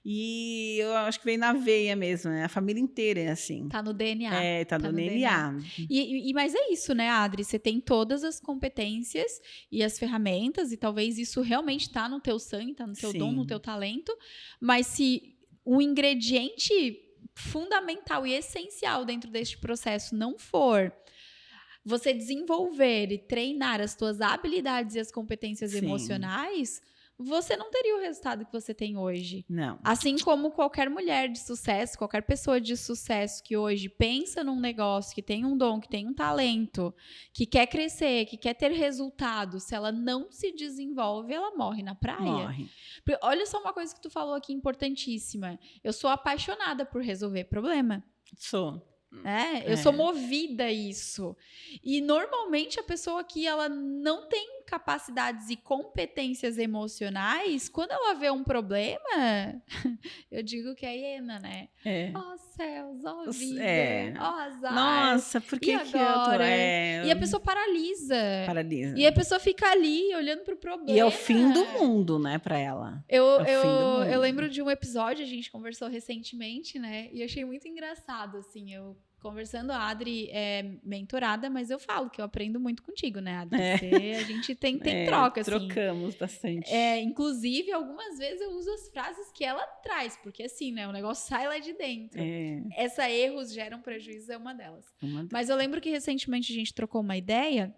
E eu acho que veio na veia mesmo, né? A família inteira é assim. Tá no DNA. Tá no DNA. Mas é isso, né, Adri? Você tem todas as competências e as ferramentas, e talvez isso realmente tá no teu sangue, tá no teu dom, no teu talento. Mas se o ingrediente fundamental e essencial dentro deste processo não for você desenvolver e treinar as tuas habilidades e as competências emocionais, você não teria o resultado que você tem hoje. Não. Assim como qualquer mulher de sucesso, qualquer pessoa de sucesso que hoje pensa num negócio, que tem um dom, que tem um talento, que quer crescer, que quer ter resultado, se ela não se desenvolve, ela morre na praia. Morre. Olha só uma coisa que tu falou aqui importantíssima. Eu sou apaixonada por resolver problema. Sou. Eu sou movida a isso. E normalmente a pessoa que ela não tem capacidades e competências emocionais, quando ela vê um problema, eu digo que é hiena, né? Ó céus, ó vida, ó azar. Nossa, por que agora? Que eu tô... E a pessoa paralisa. Paralisa. E a pessoa fica ali olhando pro problema. E é o fim do mundo, né, pra ela. Eu lembro de um episódio, a gente conversou recentemente, né? E eu achei muito engraçado, assim, eu conversando, a Adri é mentorada, mas eu falo que eu aprendo muito contigo, né, Adri? A gente tem troca, assim. Trocamos bastante. Inclusive, algumas vezes eu uso as frases que ela traz, porque assim, né, o negócio sai lá de dentro. Essa erros geram prejuízo é uma delas. Mas eu lembro que recentemente a gente trocou uma ideia,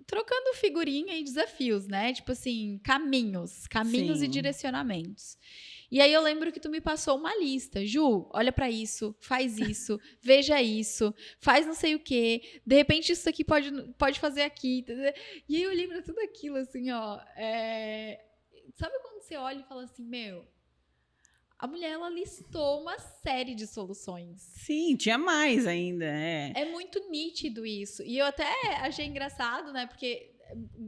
trocando figurinha e desafios, né? Tipo assim, caminhos e direcionamentos. E aí eu lembro que tu me passou uma lista. Ju, olha pra isso, faz isso, veja isso, faz não sei o quê. De repente isso aqui pode fazer aqui. E aí eu olhei pra tudo aquilo, assim, ó. Sabe quando você olha e fala assim, meu... A mulher, ela listou uma série de soluções. Sim, tinha mais ainda, É muito nítido isso. E eu até achei engraçado, né? Porque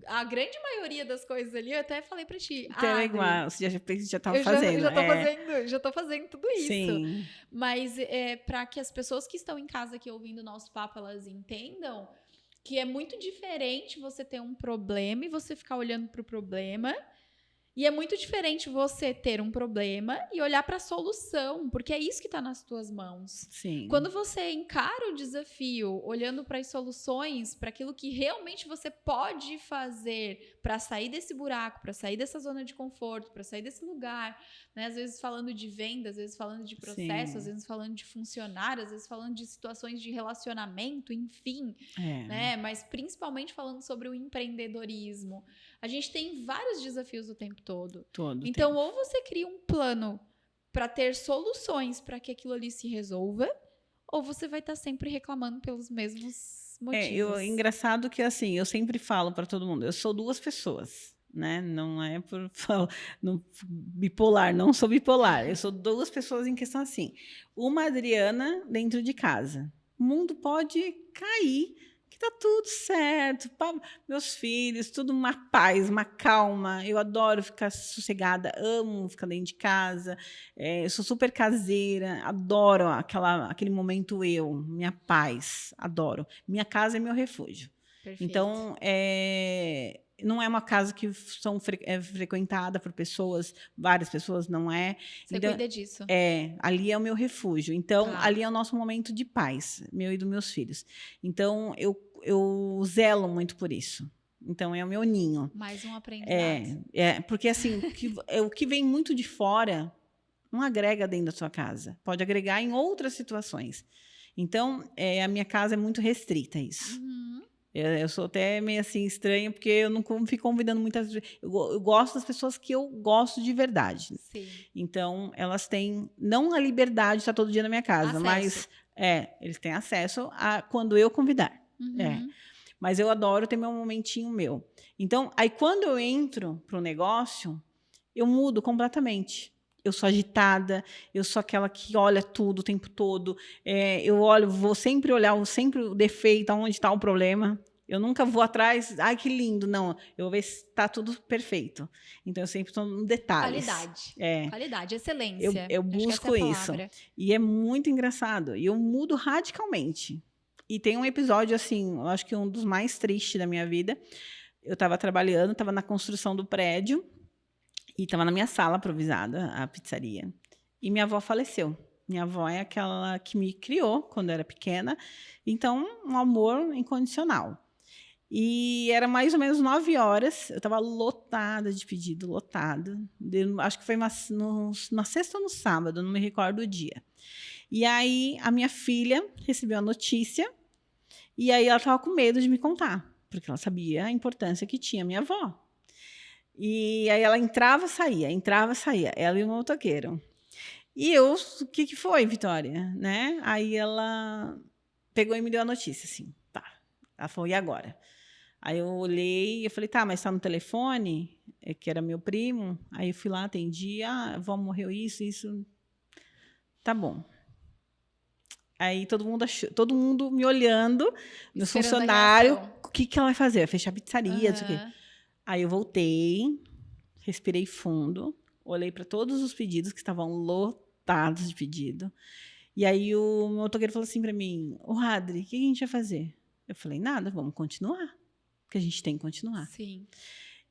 a grande maioria das coisas ali, eu até falei pra ti. Até igual, você já tava fazendo. Já tô fazendo tudo isso. Sim. Mas para que as pessoas que estão em casa aqui ouvindo o nosso papo, elas entendam que é muito diferente você ter um problema e você ficar olhando pro problema. E é muito diferente você ter um problema e olhar para a solução, porque é isso que está nas tuas mãos. Sim. Quando você encara o desafio, olhando para as soluções, para aquilo que realmente você pode fazer para sair desse buraco, para sair dessa zona de conforto, para sair desse lugar, né? Às vezes falando de venda, às vezes falando de processo, às vezes falando de funcionário, às vezes falando de situações de relacionamento, enfim, né? Mas principalmente falando sobre o empreendedorismo. A gente tem vários desafios o tempo todo. Então, ou você cria um plano para ter soluções para que aquilo ali se resolva, ou você vai estar sempre reclamando pelos mesmos motivos. Engraçado que, assim, eu sempre falo para todo mundo, eu sou duas pessoas, né? Não é por bipolar, não sou bipolar. Eu sou duas pessoas em questão assim. Uma Adriana dentro de casa. O mundo pode cair, que tá tudo certo, meus filhos, tudo uma paz, uma calma. Eu adoro ficar sossegada, amo ficar dentro de casa. Eu sou super caseira, adoro aquele momento minha paz, adoro. Minha casa é meu refúgio. Perfeito. Então, não é uma casa que é frequentada por pessoas, várias pessoas, não é. Você cuida disso. Ali é o meu refúgio. Então, ali é o nosso momento de paz, meu e dos meus filhos. Então, eu zelo muito por isso. Então, é o meu ninho. Mais um aprendizado. Porque, assim, o que vem muito de fora não agrega dentro da sua casa. Pode agregar em outras situações. Então, a minha casa é muito restrita a isso. Uhum. Eu sou até meio assim estranha, porque eu não fico convidando muitas vezes. Eu gosto das pessoas que eu gosto de verdade. Sim. Então, elas têm, não a liberdade de estar todo dia na minha casa, mas eles têm acesso a quando eu convidar. Uhum. Mas eu adoro ter meu momentinho meu. Então, aí quando eu entro para o negócio, eu mudo completamente. Eu sou agitada, eu sou aquela que olha tudo o tempo todo. Vou sempre olhar o defeito, onde está o problema. Eu nunca vou atrás, ai, que lindo. Não, eu vou ver se está tudo perfeito. Então, eu sempre estou no detalhes. Qualidade. É. Qualidade, excelência. Eu Acho que busco essa é a isso. palavra. E é muito engraçado. E eu mudo radicalmente. E tem um episódio, assim, eu acho que um dos mais tristes da minha vida. Eu estava trabalhando, estava na construção do prédio. E estava na minha sala improvisada, a pizzaria. E minha avó faleceu. Minha avó é aquela que me criou quando eu era pequena. Então, um amor incondicional. E era mais ou menos 9 horas. Eu estava lotada de pedido, lotada. Acho que foi na sexta ou no sábado, não me recordo o dia. E aí, a minha filha recebeu a notícia. E aí, ela estava com medo de me contar. Porque ela sabia a importância que tinha a minha avó. E aí, ela entrava, saía. Ela e o motoqueiro. E eu, o que foi, Vitória? Né? Aí, ela pegou e me deu a notícia, assim. Tá. Ela falou, e agora? Aí eu olhei e eu falei, tá, mas tá no telefone? Que era meu primo. Aí eu fui lá, atendi. Ah, a avó morreu isso. Tá bom. Aí todo mundo me olhando, meu funcionário, o que ela vai fazer? Vai fechar a pizzaria, não sei o quê. Aí eu voltei, respirei fundo, olhei para todos os pedidos que estavam lotados de pedido. E aí o motoqueiro falou assim para mim, Adri, o que a gente vai fazer? Eu falei, nada, vamos continuar. Porque a gente tem que continuar. Sim.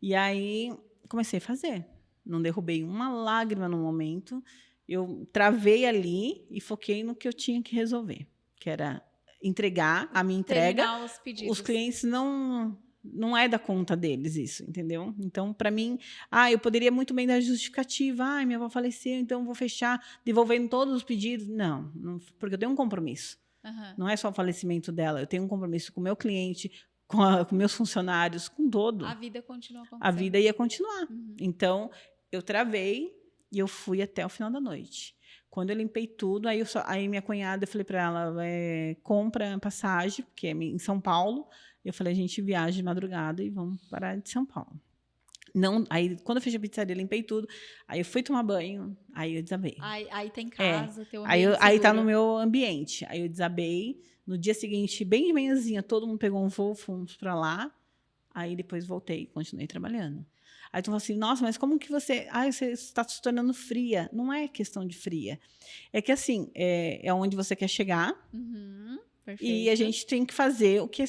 E aí, comecei a fazer. Não derrubei uma lágrima no momento. Eu travei ali e foquei no que eu tinha que resolver. Que era entregar a minha entrega. Terminar os pedidos. Os clientes não é da conta deles isso, entendeu? Então, para mim, eu poderia muito bem dar justificativa. Minha avó faleceu, então vou fechar, devolvendo todos os pedidos. Não, porque eu tenho um compromisso. Não é só o falecimento dela. Eu tenho um compromisso com o meu cliente, com meus funcionários, com todo. A vida continua acontecendo. A vida ia continuar. Então, eu travei e eu fui até o final da noite. Quando eu limpei tudo, aí minha cunhada, eu falei para ela, compra passagem, porque é em São Paulo. Eu falei, a gente viaja de madrugada e vamos parar de São Paulo. Não, aí, quando eu fechei a pizzaria, limpei tudo. Aí eu fui tomar banho, aí eu desabei. Aí tem casa, teu ambiente aí tá no meu ambiente. Aí eu desabei. No dia seguinte, bem de manhãzinha, todo mundo pegou um voo, fomos para lá. Aí depois voltei, continuei trabalhando. Aí tu fala assim, nossa, mas como que você está se tornando fria? Não é questão de fria. É que assim, é onde você quer chegar. Perfeito. E a gente tem que fazer o que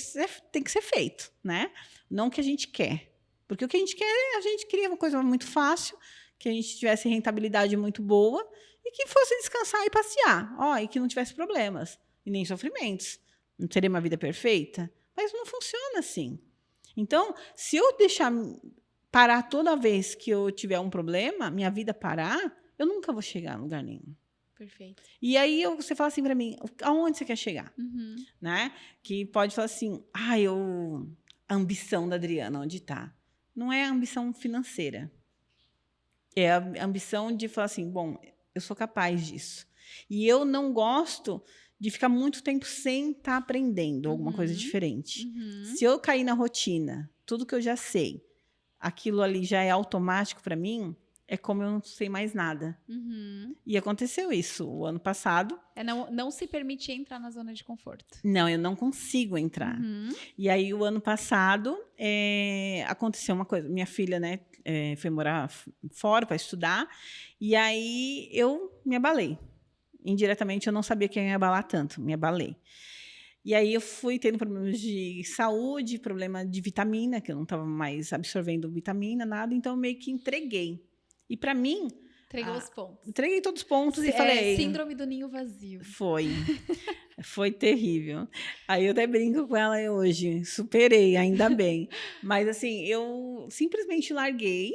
tem que ser feito, né? Não o que a gente quer. Porque o que a gente quer, a gente queria uma coisa muito fácil, que a gente tivesse rentabilidade muito boa e que fosse descansar e passear. E que não tivesse problemas e nem sofrimentos. Não seria uma vida perfeita? Mas não funciona assim. Então, se eu deixar parar toda vez que eu tiver um problema, minha vida parar, eu nunca vou chegar a lugar nenhum. Perfeito. E aí você fala assim para mim, aonde você quer chegar? Né? Que pode falar assim, a ambição da Adriana, onde está? Não é a ambição financeira. É a ambição de falar assim, bom, eu sou capaz disso. E eu não gosto de ficar muito tempo sem estar aprendendo alguma coisa diferente. Se eu cair na rotina, tudo que eu já sei, aquilo ali já é automático para mim, é como eu não sei mais nada. E aconteceu isso o ano passado. Não se permitir entrar na zona de conforto. Não, eu não consigo entrar. E aí, o ano passado, aconteceu uma coisa. Minha filha, né, foi morar fora para estudar. E aí, eu me abalei. Indiretamente, eu não sabia que eu ia abalar tanto. Me abalei. E aí, eu fui tendo problemas de saúde, problema de vitamina, que eu não estava mais absorvendo vitamina, nada. Então, eu meio que entreguei. E para mim... Entregou os pontos. Entreguei todos os pontos e falei... Síndrome do ninho vazio. Foi terrível. Aí eu até brinco com ela hoje. Superei, ainda bem. Mas assim, eu simplesmente larguei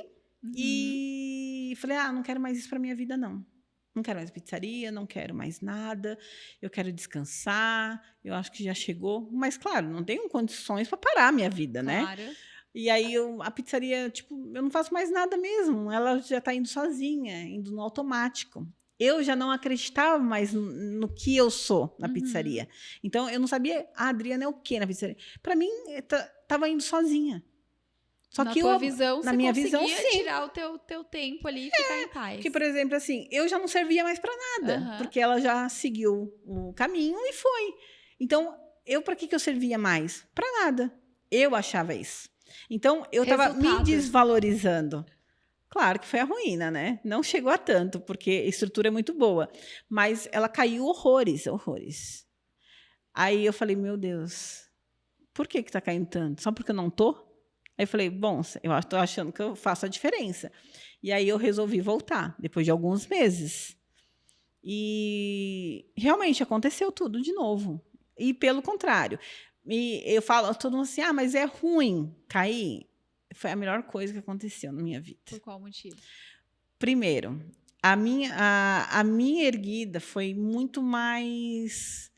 e falei, não quero mais isso para minha vida, não. Não quero mais pizzaria, não quero mais nada. Eu quero descansar. Eu acho que já chegou. Mas, claro, não tenho condições para parar a minha vida, claro. Né? E aí, a pizzaria, eu não faço mais nada mesmo. Ela já está indo sozinha, indo no automático. Eu já não acreditava mais no que eu sou na pizzaria. Então, eu não sabia, a Adriana é o quê na pizzaria? Para mim, estava indo sozinha. Só na que tua visão, na você minha conseguia visão, sim. tirar o teu tempo ali e ficar em paz. Porque, por exemplo, assim, eu já não servia mais para nada. Porque ela já seguiu o caminho e foi. Então, para que eu servia mais? Para nada. Eu achava isso. Então, eu estava me Resultado. desvalorizando. Claro que foi a ruína, né? Não chegou a tanto, porque a estrutura é muito boa. Mas ela caiu horrores, horrores. Aí eu falei, meu Deus, por que está caindo tanto? Só porque eu não tô? Aí eu falei, bom, eu estou achando que eu faço a diferença. E aí eu resolvi voltar, depois de alguns meses. E realmente aconteceu tudo de novo. E pelo contrário, eu falo, todo mundo assim, mas é ruim cair. Foi a melhor coisa que aconteceu na minha vida. Por qual motivo? Primeiro, a minha erguida foi muito mais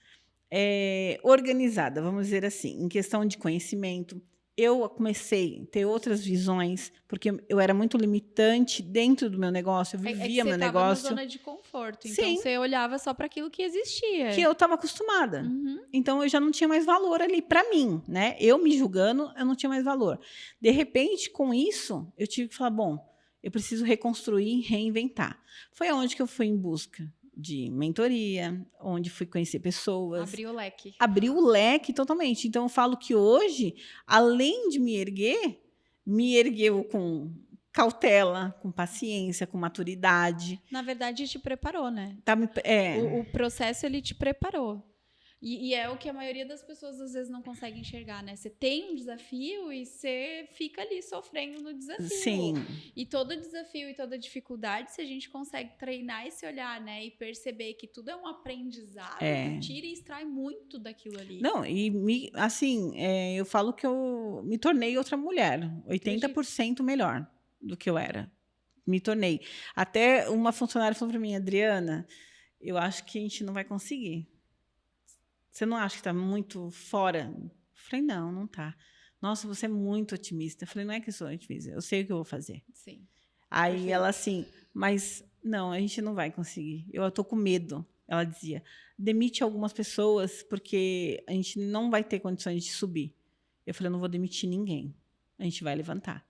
organizada, vamos dizer assim, em questão de conhecimento. Eu comecei a ter outras visões, porque eu era muito limitante dentro do meu negócio, eu vivia meu negócio. Você estava na zona de conforto, então Sim. você olhava só para aquilo que existia. Que eu estava acostumada. Uhum. Então, eu já não tinha mais valor ali para mim, né? Eu me julgando, eu não tinha mais valor. De repente, com isso, eu tive que falar, bom, eu preciso reconstruir, reinventar. Foi aonde que eu fui em busca de mentoria, onde fui conhecer pessoas. Abriu o leque. Abriu o leque totalmente. Então, eu falo que hoje, além de me ergueu com cautela, com paciência, com maturidade. Na verdade, te preparou, né? O processo, ele te preparou. E é o que a maioria das pessoas, às vezes, não consegue enxergar, né? Você tem um desafio e você fica ali sofrendo no desafio. Sim. E todo desafio e toda dificuldade, se a gente consegue treinar esse olhar, né? E perceber que tudo é um aprendizado, tira e extrai muito daquilo ali. Não, e eu falo que eu me tornei outra mulher, 80% melhor do que eu era. Me tornei. Até uma funcionária falou para mim, Adriana, eu acho que a gente não vai conseguir. Você não acha que está muito fora? Eu falei, não está. Nossa, você é muito otimista. Eu falei, não é que eu sou otimista, eu sei o que eu vou fazer. Sim. Aí Perfeito. ela assim, mas não, a gente não vai conseguir. Eu estou com medo. Ela dizia, demite algumas pessoas porque a gente não vai ter condições de subir. Eu falei, eu não vou demitir ninguém. A gente vai levantar.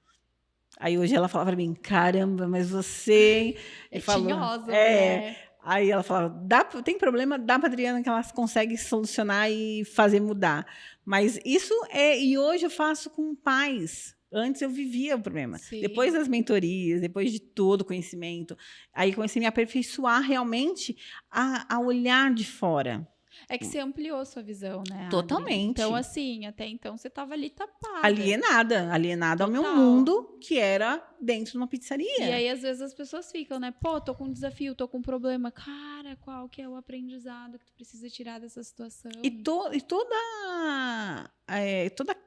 Aí hoje ela falava para mim, caramba, mas você... É tinhosa, né? Aí ela falava, tem problema, dá para a Adriana que ela consegue solucionar e fazer mudar. Mas isso e hoje eu faço com pais. Antes eu vivia o problema. Sim. Depois das mentorias, depois de todo o conhecimento, aí comecei a me aperfeiçoar realmente a olhar de fora. É que você ampliou sua visão, né? Totalmente. Então, assim, até então você estava ali tapada. Alienada ao meu mundo, que era dentro de uma pizzaria. E aí, às vezes, as pessoas ficam, né? Pô, tô com um desafio, tô com um problema. Cara, qual que é o aprendizado que tu precisa tirar dessa situação? E toda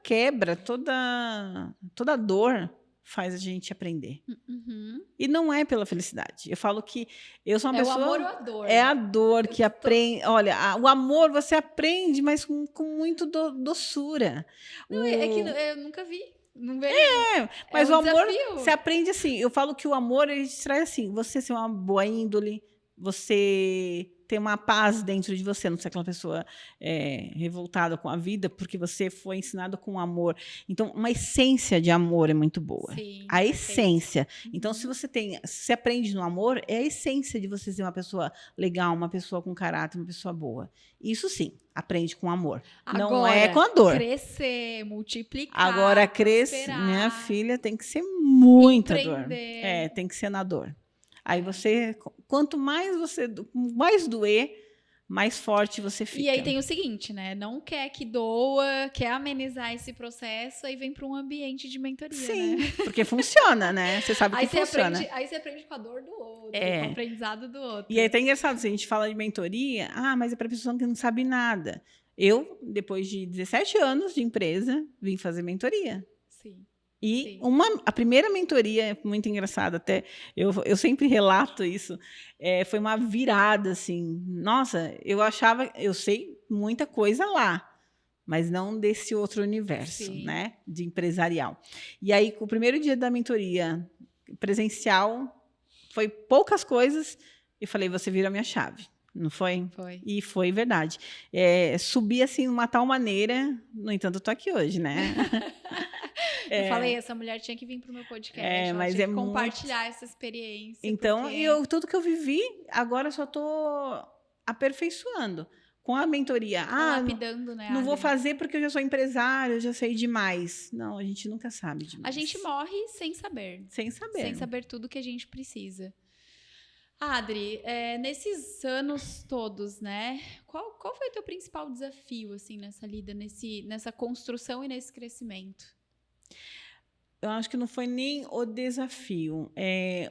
quebra, toda dor faz a gente aprender. Uhum. E não é pela felicidade. Eu falo que eu sou uma pessoa... É o amor ou a dor? É a dor que aprende... Olha, o amor você aprende, mas com muito doçura. Não, é que eu nunca vi. Não vejo. Mas o amor, desafio. você aprende assim. Eu falo que o amor, ele te traz assim. Você ser uma boa índole, você ter uma paz dentro de você, não ser aquela pessoa revoltada com a vida, porque você foi ensinado com amor. Então, uma essência de amor é muito boa. Sim, a essência. Uhum. Então, se você aprende no amor, é a essência de você ser uma pessoa legal, uma pessoa com caráter, uma pessoa boa. Isso sim, aprende com amor. Agora, não é com a dor. Crescer, multiplicar. Agora, minha filha, tem que ser muita dor. Tem que ser na dor. Aí quanto mais doer, mais forte você fica. E aí tem o seguinte, né? Não quer que doa, quer amenizar esse processo, aí vem para um ambiente de mentoria, Sim, né? porque funciona, né? Você sabe que funciona. Aí você aprende com a dor do outro, com o aprendizado do outro. E aí tá engraçado, se a gente fala de mentoria, mas é para pessoa que não sabe nada. Eu, depois de 17 anos de empresa, vim fazer mentoria. Sim. E a primeira mentoria, muito engraçada, até eu sempre relato isso, foi uma virada, assim. Nossa, eu sei muita coisa lá, mas não desse outro universo, né, de empresarial. E aí, o primeiro dia da mentoria presencial, foi poucas coisas, e falei, você vira a minha chave. Não foi? Foi. E foi verdade. Subi assim de uma tal maneira, no entanto, eu tô aqui hoje, né? Eu falei, essa mulher tinha que vir pro meu podcast, mas tinha que compartilhar essa experiência. Então, tudo que eu vivi, agora eu só tô aperfeiçoando. com a mentoria. Lapidando, né, não vou Adri? fazer porque eu já sou empresária, eu já sei demais. Não, a gente nunca sabe demais. A gente morre sem saber. Sem saber. Sem saber tudo que a gente precisa. Adri, nesses anos todos, né? Qual foi o teu principal desafio, assim, nessa lida, nessa construção e nesse crescimento? Eu acho que não foi nem o desafio.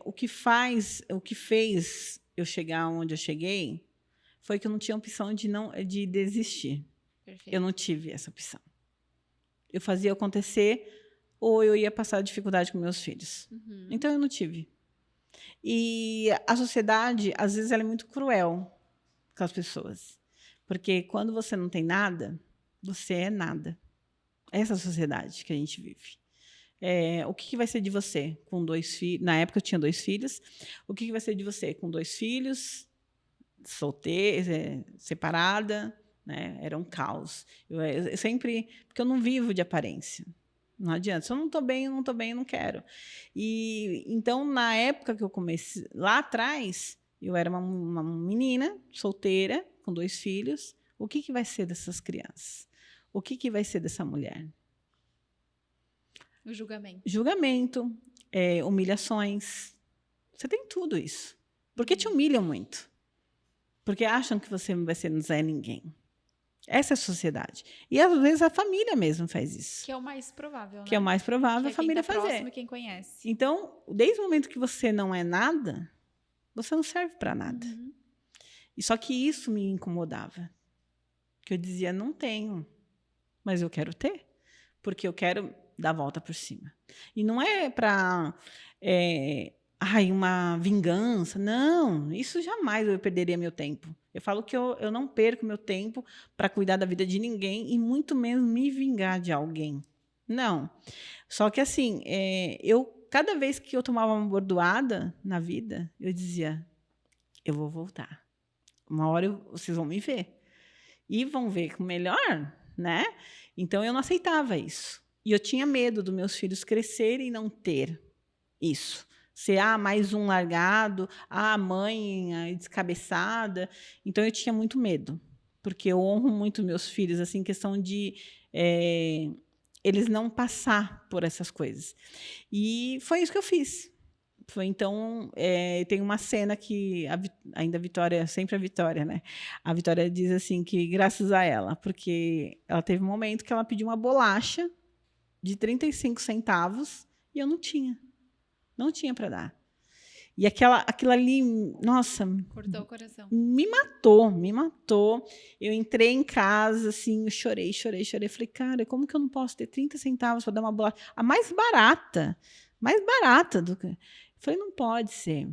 O que fez eu chegar onde eu cheguei foi que eu não tinha opção de desistir. Perfeito. Eu não tive essa opção. Eu fazia acontecer ou eu ia passar dificuldade com meus filhos. Uhum. Então, eu não tive. E a sociedade, às vezes, ela é muito cruel com as pessoas. Porque quando você não tem nada, você é nada. Essa é a sociedade que a gente vive. O que vai ser de você com 2 filhos? Na época, eu tinha 2 filhos. O que vai ser de você com 2 filhos, solteira, separada? Né? Era um caos. Eu sempre... Porque eu não vivo de aparência. Não adianta. Se eu não estou bem, eu não quero. E então, na época que eu comecei, lá atrás, eu era uma menina solteira, com 2 filhos. O que vai ser dessas crianças? O que vai ser dessa mulher? O julgamento. Julgamento, humilhações. Você tem tudo isso. Porque te humilham muito. Porque acham que você não é ninguém. Essa é a sociedade. E, às vezes, a família mesmo faz isso. Que é o mais provável, né? Que é o mais provável a família fazer. Próximo e quem conhece. Então, desde o momento que você não é nada, você não serve para nada. Uhum. E só que isso me incomodava. Que eu dizia, não tenho, mas eu quero ter. Porque eu quero dar a volta por cima. E não é para uma vingança. Não, isso jamais eu perderia meu tempo. Eu falo que eu não perco meu tempo para cuidar da vida de ninguém e muito menos me vingar de alguém. Não. Só que, assim, cada vez que eu tomava uma bordoada na vida, eu dizia, eu vou voltar. Uma hora vocês vão me ver. E vão ver com melhor, né? Então, eu não aceitava isso. E eu tinha medo dos meus filhos crescerem e não ter isso. Ser mais um largado, a mãe descabeçada. Então, eu tinha muito medo. Porque eu honro muito meus filhos, assim, questão de eles não passar por essas coisas. E foi isso que eu fiz. Então, tem uma cena que ainda a Vitória, sempre a Vitória, né? A Vitória diz assim que graças a ela, porque ela teve um momento que ela pediu uma bolacha de 35 centavos e eu não tinha. Não tinha para dar. E aquilo ali, nossa... Cortou o coração. Me matou. Eu entrei em casa, assim, eu chorei. Falei, cara, como que eu não posso ter 30 centavos para dar uma bolacha? A mais barata do que... Falei, não pode ser.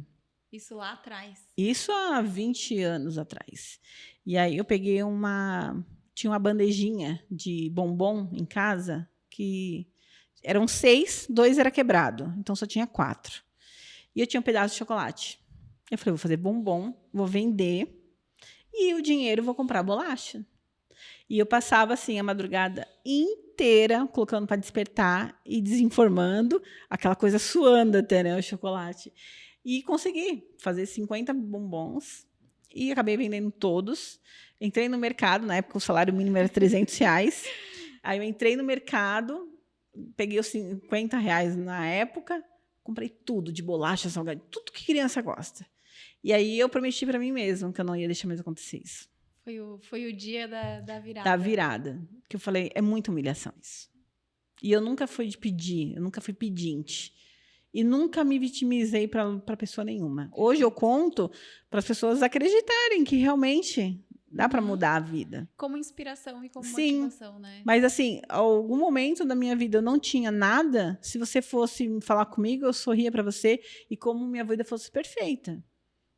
Isso lá atrás. Isso há 20 anos atrás. E aí eu peguei tinha uma bandejinha de bombom em casa, que eram 6, 2 era quebrado, então só tinha 4. E eu tinha um pedaço de chocolate. Eu falei, vou fazer bombom, vou vender, e o dinheiro vou comprar bolacha. E eu passava, assim, a madrugada inteira, colocando para despertar e desinformando, aquela coisa suando até, né, o chocolate. E consegui fazer 50 bombons e acabei vendendo todos. Entrei no mercado, na época o salário mínimo era R$300. Aí eu entrei no mercado, peguei os R$50 na época, comprei tudo, de bolacha, salgado, tudo que criança gosta. E aí eu prometi para mim mesma que eu não ia deixar mais acontecer isso. Foi o dia da virada. Da virada. Que eu falei, é muita humilhação isso. E eu nunca fui eu nunca fui pedinte. E nunca me vitimizei para pessoa nenhuma. Hoje eu conto para as pessoas acreditarem que realmente dá para mudar a vida. Como inspiração e como Sim, motivação, né? Mas, assim, algum momento da minha vida eu não tinha nada. Se você fosse falar comigo, eu sorria para você e como minha vida fosse perfeita.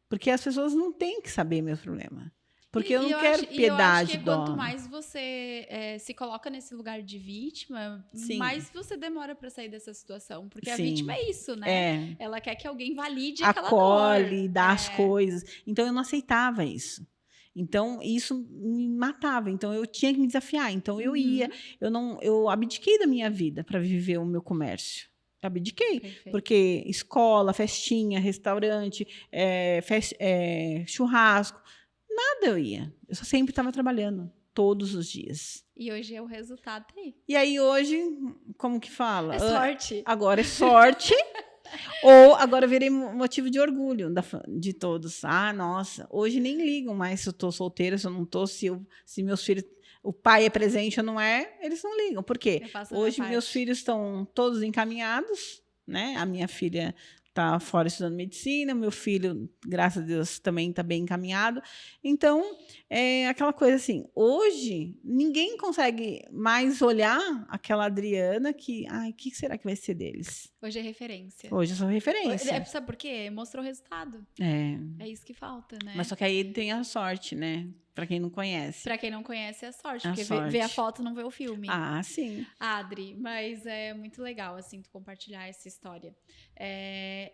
Porque as pessoas não têm que saber meus problemas. Porque eu não quero piedade, eu acho que dó. quanto mais você se coloca nesse lugar de vítima, mais você demora para sair dessa situação. Porque a vítima é isso, né? Ela quer que alguém valide aquela dor. Acolhe, dá as coisas. Então, eu não aceitava isso. Então, isso me matava. Então, eu tinha que me desafiar. Então, eu ia. Eu abdiquei da minha vida para viver o meu comércio. Abdiquei. Perfeito. Porque escola, festinha, restaurante, churrasco. Nada eu ia. Eu só sempre estava trabalhando, todos os dias. E hoje é o resultado aí. E aí hoje, como que fala? É sorte. Agora é sorte. Ou agora eu virei motivo de orgulho de todos. Ah, nossa, hoje nem ligam mais se eu tô solteira, se eu não tô, se meus filhos, o pai é presente ou não é, eles não ligam. Por quê? Hoje meus filhos estão todos encaminhados, né? A minha filha está fora estudando medicina, meu filho, graças a Deus, também está bem encaminhado. Então, é aquela coisa assim, hoje ninguém consegue mais olhar aquela Adriana que, ai, o que será que vai ser deles? Hoje é referência. Hoje eu sou referência. Sabe por quê? Mostrou o resultado. É isso que falta, né? Mas só que aí ele tem a sorte, né? Pra quem não conhece. Pra quem não conhece, é sorte. A Porque sorte. vê a foto, não vê o filme. Ah, sim. Adri, mas é muito legal, assim, tu compartilhar essa história.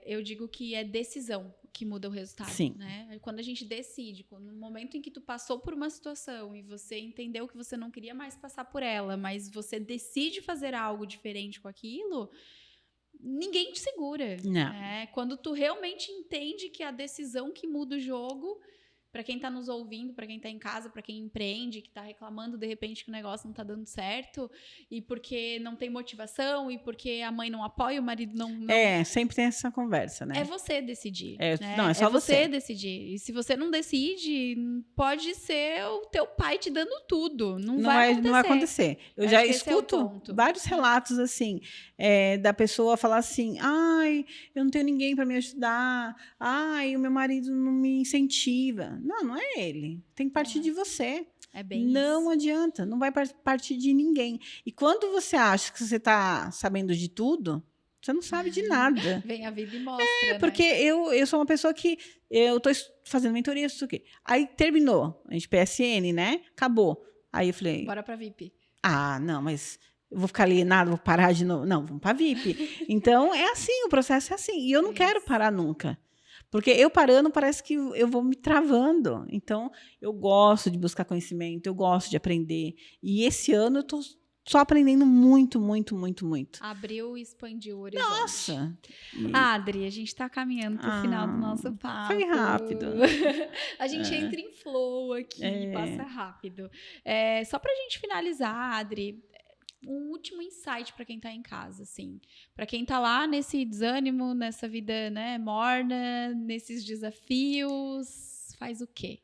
Eu digo que é decisão que muda o resultado, Sim. Né? Quando a gente decide, no momento em que tu passou por uma situação e você entendeu que você não queria mais passar por ela, mas você decide fazer algo diferente com aquilo, ninguém te segura. Não. Né? Quando tu realmente entende que a decisão que muda o jogo, para quem tá nos ouvindo, para quem tá em casa, para quem empreende, que tá reclamando de repente que o negócio não tá dando certo, e porque não tem motivação, e porque a mãe não apoia, o marido não... Sempre tem essa conversa, né? É você decidir. Não, é só você decidir. E se você não decide, pode ser o teu pai te dando tudo. Não vai acontecer. Eu já escuto vários relatos assim, da pessoa falar assim, ai, eu não tenho ninguém para me ajudar, ai, o meu marido não me incentiva. Não é ele. Tem que partir de você. É bem não isso. adianta, não vai partir de ninguém. E quando você acha que você está sabendo de tudo, você não sabe de nada. Vem a vida e mostra, porque eu sou uma pessoa que eu estou fazendo mentoria, isso aqui. Aí terminou, a gente PSN, né? Acabou. Aí eu falei... Bora pra VIP. Ah, não, mas eu vou ficar alienado, vou parar de novo. Não, vamos para VIP. Então, é assim, o processo é assim. E eu não quero parar nunca. Porque eu parando, parece que eu vou me travando. Então, eu gosto de buscar conhecimento, eu gosto de aprender. E esse ano eu estou só aprendendo muito, muito, muito, muito. Abriu e expandiu o horizonte. Nossa! Adri, a gente está caminhando para o final do nosso papo. Foi rápido. A gente entra em flow aqui, passa rápido. Só para a gente finalizar, Adri, um último insight para quem está em casa, assim. Para quem está lá nesse desânimo, nessa vida, né, morna, nesses desafios, faz o quê?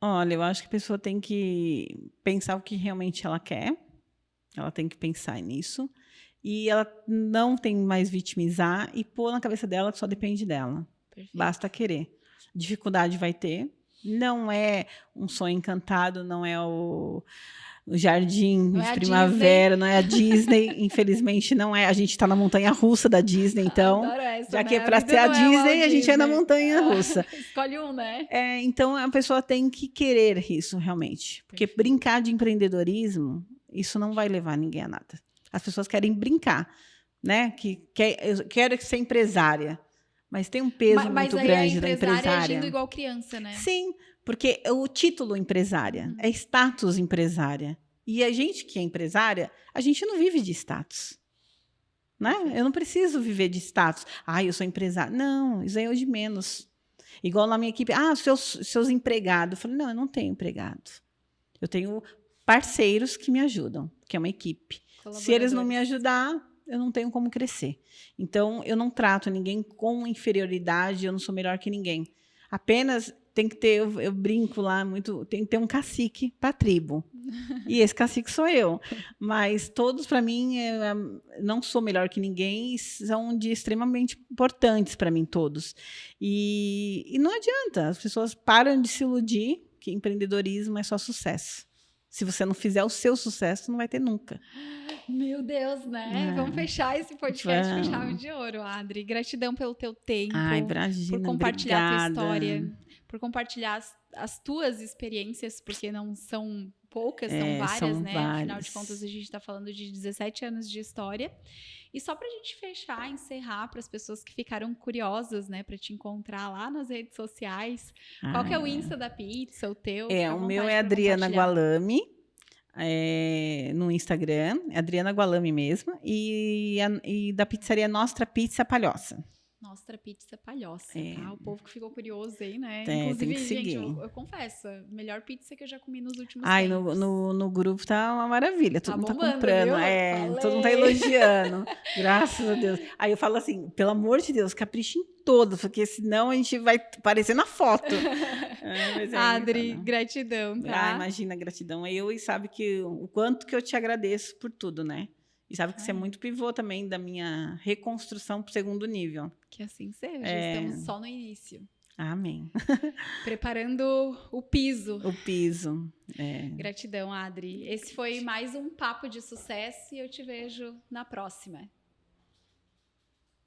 Olha, eu acho que a pessoa tem que pensar o que realmente ela quer. Ela tem que pensar nisso. E ela não tem mais vitimizar e pôr na cabeça dela que só depende dela. Perfeito. Basta querer. Dificuldade vai ter. Não é um sonho encantado, não é o jardim de primavera, não é a Disney, infelizmente não é. A gente está na montanha-russa da Disney, então, já que é para ser a Disney, a gente é na montanha-russa. Escolhe um, né? Então, a pessoa tem que querer isso, realmente. Porque brincar de empreendedorismo, isso não vai levar ninguém a nada. As pessoas querem brincar, né? Eu quero ser empresária, mas tem um peso muito grande da empresária. Agindo igual criança, né? Sim, porque o título empresária é status empresária. E a gente que é empresária, a gente não vive de status. Né? Eu não preciso viver de status. Eu sou empresária. Não, isso aí é o de menos. Igual na minha equipe. Seus empregados. Eu falei, não, eu não tenho empregado. Eu tenho parceiros que me ajudam, que é uma equipe. Se eles não me ajudar, eu não tenho como crescer. Então, eu não trato ninguém com inferioridade, eu não sou melhor que ninguém. Apenas tem que ter, eu brinco lá muito, tem que ter um cacique para a tribo. E esse cacique sou eu. Mas todos, para mim, não sou melhor que ninguém e são extremamente importantes para mim, todos. E não adianta, as pessoas param de se iludir que empreendedorismo é só sucesso. Se você não fizer o seu sucesso, não vai ter nunca. Meu Deus, né? Vamos fechar esse podcast com chave de ouro, Adri. Gratidão pelo teu tempo. Bragina, por compartilhar obrigada. a tua história, por compartilhar as tuas experiências, porque não são poucas, são várias, né? Várias. Afinal de contas, a gente está falando de 17 anos de história. E só para a gente fechar, encerrar, para as pessoas que ficaram curiosas, né, para te encontrar lá nas redes sociais, qual que é o Insta da pizza, o teu? O meu é Adriana Gualami, no Instagram, Adriana Gualami mesmo, e da pizzaria Nostra Pizza Palhoça. Nossa, pizza palhoça, É. tá? O povo que ficou curioso aí, né? Tem Inclusive, que gente, seguir. eu confesso, a melhor pizza que eu já comi nos últimos Ai, tempos. no grupo tá uma maravilha. Todo Tá mundo tá bombando, comprando. viu? Todo mundo tá Falei. elogiando. Graças a Deus. Aí eu falo assim, pelo amor de Deus, capricha em todas, porque senão a gente vai parecer na foto. Mas Adri, engraçado. gratidão, tá? Imagina, gratidão. E sabe que o quanto que eu te agradeço por tudo, né? E sabe que você é muito pivô também da minha reconstrução pro segundo nível. Que assim seja, estamos só no início. Amém. Preparando o piso. O piso. Gratidão, Adri. Esse foi mais um Papo de Sucesso e eu te vejo na próxima.